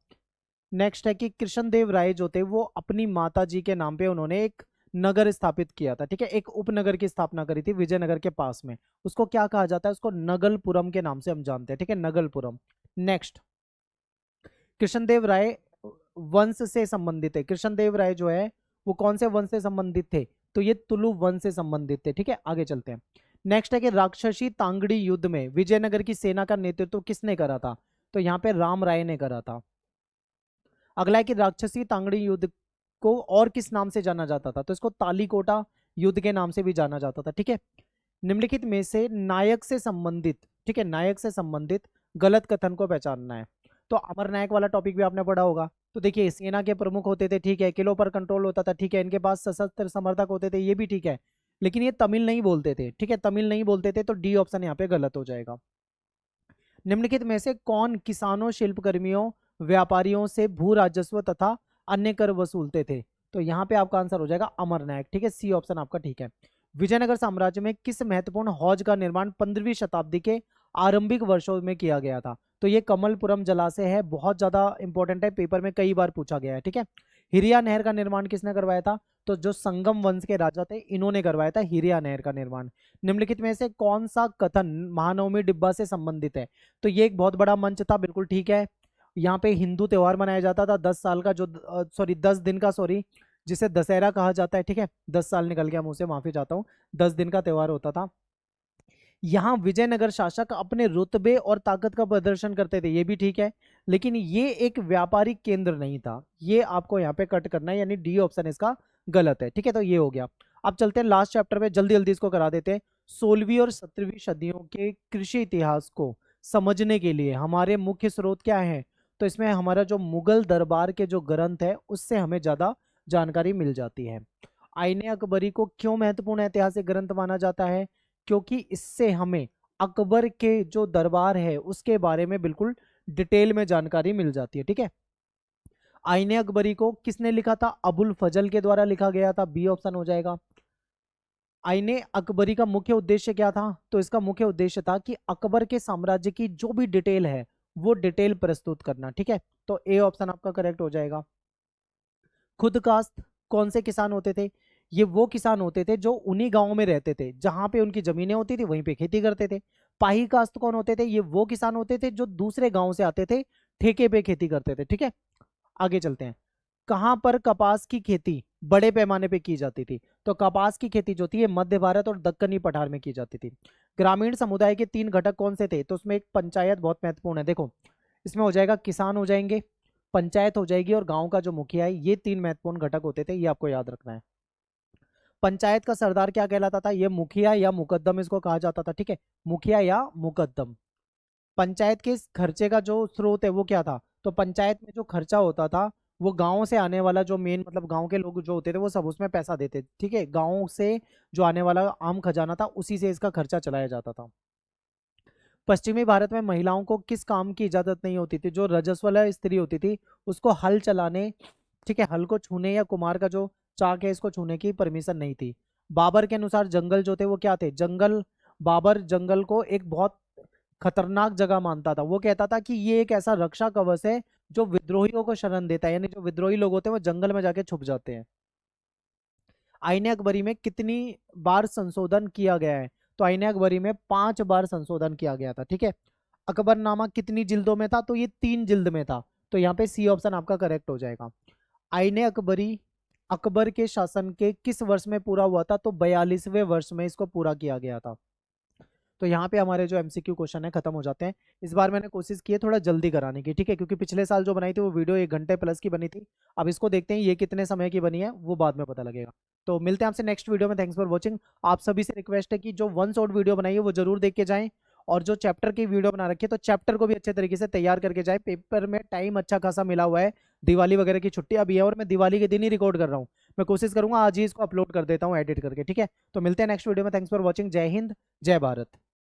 नेक्स्ट है कि कृष्णदेव राय जो थे वो अपनी माता जी के नाम पे उन्होंने एक नगर स्थापित किया था, ठीक है, एक उपनगर की स्थापना करी थी विजयनगर के पास में। उसको क्या कहा जाता है? उसको नगलपुरम के नाम से हम जानते हैं, ठीक है, नगलपुरम। नेक्स्ट, कृष्णदेव राय वंश से संबंधित है। कृष्णदेव राय जो है वो कौन से वंश से संबंधित थे? तो ये तुलु वंश से संबंधित थे, ठीक है। आगे चलते हैं। नेक्स्ट है कि राक्षसी तांगड़ी युद्ध में विजयनगर की सेना का नेतृत्व किसने करा था? तो यहाँ पे राम राय ने करा था। अगला है कि राक्षसी तांगड़ी युद्ध को और किस नाम से जाना जाता था? तो इसको तालीकोटा युद्ध के नाम से भी जाना जाता था, ठीक है। निम्नलिखित में से नायक से संबंधित, ठीक है, नायक से संबंधित गलत कथन को पहचानना है। तो अमर नायक वाला टॉपिक भी आपने पढ़ा होगा। तो देखिए, सेना के प्रमुख होते थे, ठीक है, किलों पर कंट्रोल होता था, ठीक है, इनके पास सशस्त्र समर्थक होते थे, ये भी ठीक है। लेकिन ये तमिल नहीं बोलते थे, ठीक है, तमिल नहीं बोलते थे। तो डी ऑप्शन यहाँ पे गलत हो जाएगा। निम्नलिखित में से कौन किसानों, शिल्पकर्मियों, व्यापारियों से भू राजस्व तथा अन्य कर वसूलते थे? तो यहाँ पे आपका आंसर हो जाएगा अमर नायक, ठीक है, सी ऑप्शन आपका ठीक है। विजयनगर साम्राज्य में किस महत्वपूर्ण हौज का निर्माण 15वीं शताब्दी के आरंभिक वर्षों में किया गया था? तो ये कमलपुरम जलाशय है, बहुत ज्यादा इंपॉर्टेंट है, पेपर में कई बार पूछा गया है, ठीक है। हिरिया नहर का निर्माण किसने करवाया था? तो जो संगम वंश के राजा थे इन्होंने करवाया था हिरिया नहर का निर्माण। निम्नलिखित में से कौन सा कथन महानवमी डिब्बा से संबंधित है? तो ये एक बहुत बड़ा मंच था, बिल्कुल ठीक है। यहाँ पे हिंदू त्योहार मनाया जाता था 10 साल का, जो 10 दिन का, जिसे दशहरा कहा जाता है, ठीक है। 10 साल निकल गया मुंह से, माफी चाहता हूँ। 10 दिन का त्योहार होता था। यहाँ विजयनगर शासक अपने रुतबे और ताकत का प्रदर्शन करते थे, ये भी ठीक है, लेकिन ये एक व्यापारिक केंद्र नहीं था। ये आपको यहाँ पे कट करना है, यानी डी ऑप्शन इसका गलत है, ठीक है। तो ये हो गया। अब चलते हैं लास्ट चैप्टर में, जल्दी जल्दी इसको करा देते हैं। 16वीं और 17वीं सदियों के कृषि इतिहास को समझने के लिए हमारे मुख्य स्रोत क्या है? तो इसमें हमारा जो मुगल दरबार के जो ग्रंथ है उससे हमें ज्यादा जानकारी मिल जाती है। आईने अकबरी को क्यों महत्वपूर्ण ऐतिहासिक ग्रंथ माना जाता है? क्योंकि इससे हमें अकबर के जो दरबार है उसके बारे में बिल्कुल डिटेल में जानकारी मिल जाती है, ठीक है। आईने अकबरी को किसने लिखा था? अबुल फजल के द्वारा लिखा गया था, बी ऑप्शन हो जाएगा। आईने अकबरी का मुख्य उद्देश्य क्या था? तो इसका मुख्य उद्देश्य था कि अकबर के साम्राज्य की जो भी डिटेल है वो डिटेल प्रस्तुत करना, ठीक है। तो ए ऑप्शन आपका करेक्ट हो जाएगा। खुद कास्ट कौन से किसान होते थे? ये वो किसान होते थे जो उन्हीं गांवों में रहते थे जहां पे उनकी जमीनें होती थी, वहीं पे खेती करते थे। पाही कास्ट कौन होते थे? ये वो किसान होते थे जो दूसरे गांव से आते थे, ठेके पे खेती करते थे, ठीक है। आगे चलते हैं। कहां पर कपास की खेती बड़े पैमाने पे की जाती थी? तो कपास की खेती जो थी ये मध्य भारत और दक्कनी पठार में की जाती थी। ग्रामीण समुदाय के 3 घटक कौन से थे? तो उसमें एक पंचायत बहुत महत्वपूर्ण है। देखो इसमें हो जाएगा किसान हो जाएंगे, पंचायत हो जाएगी और गांव का जो मुखिया है, ये 3 महत्वपूर्ण घटक होते थे, ये आपको याद रखना है। पंचायत का सरदार क्या कहलाता था? ये मुखिया या मुकद्दम इसको कहा जाता था, ठीक है। मुखिया या मुकद्दम। पंचायत के इस खर्चे का जो स्रोत है वो क्या था? तो पंचायत में जो खर्चा होता था वो गांव से आने वाला जो मेन मतलब गांव के लोग जो होते थे वो सब उसमें पैसा देते, ठीक है। गांव से जो आने वाला आम खजाना था उसी से इसका खर्चा चलाया जाता था। पश्चिमी भारत में महिलाओं को किस काम की इजाजत नहीं होती थी? जो रजस्वला स्त्री होती थी उसको हल चलाने, ठीक है, हल को छूने या कुमार का जो चाक है इसको छूने की परमिशन नहीं थी। बाबर के अनुसार जंगल जो थे वो क्या थे? जंगल, बाबर जंगल को एक बहुत खतरनाक जगह मानता था। वो कहता था कि ये एक ऐसा रक्षा कवच है जो विद्रोहियों को शरण देता है, यानी जो विद्रोही लोग होते हैं वो जंगल में जाके छुप जाते हैं। आईने अकबरी में कितनी बार संशोधन किया गया है? तो आईने अकबरी में 5 बार संशोधन किया गया था, ठीक है। अकबरनामा कितनी जिल्दों में था? तो ये 3 जिल्द में था, तो यहाँ पे सी ऑप्शन आपका करेक्ट हो जाएगा। आईने अकबरी अकबर के शासन के किस वर्ष में पूरा हुआ था? तो 42वें वर्ष में इसको पूरा किया गया था। तो यहाँ पे हमारे जो एमसीक्यू क्वेश्चन है खत्म हो जाते हैं। इस बार मैंने कोशिश की है थोड़ा जल्दी कराने की, ठीक है, क्योंकि पिछले साल जो बनाई थी वो वीडियो 1 घंटे प्लस की बनी थी। अब इसको देखते हैं ये कितने समय की बनी है, वो बाद में पता लगेगा। तो मिलते हैं आपसे नेक्स्ट वीडियो में। Thanks for watching. आप सभी से रिक्वेस्ट है कि जो वन शॉट वीडियो बनाई है वो जरूर देख के जाएं, और जो चैप्टर की वीडियो बना रखी है तो चैप्टर को भी अच्छे तरीके से तैयार करके जाए। पेपर में टाइम अच्छा खासा मिला हुआ है, दिवाली वगैरह की छुट्टी अभी है और मैं दिवाली के दिन ही रिकॉर्ड कर रहा हूँ। मैं कोशिश करूंगा आज ही इसको अपलोड कर देता हूँ एडिट करके, ठीक है। तो मिलते हैं नेक्स्ट वीडियो में। Thanks for watching. जय हिंद, जय भारत।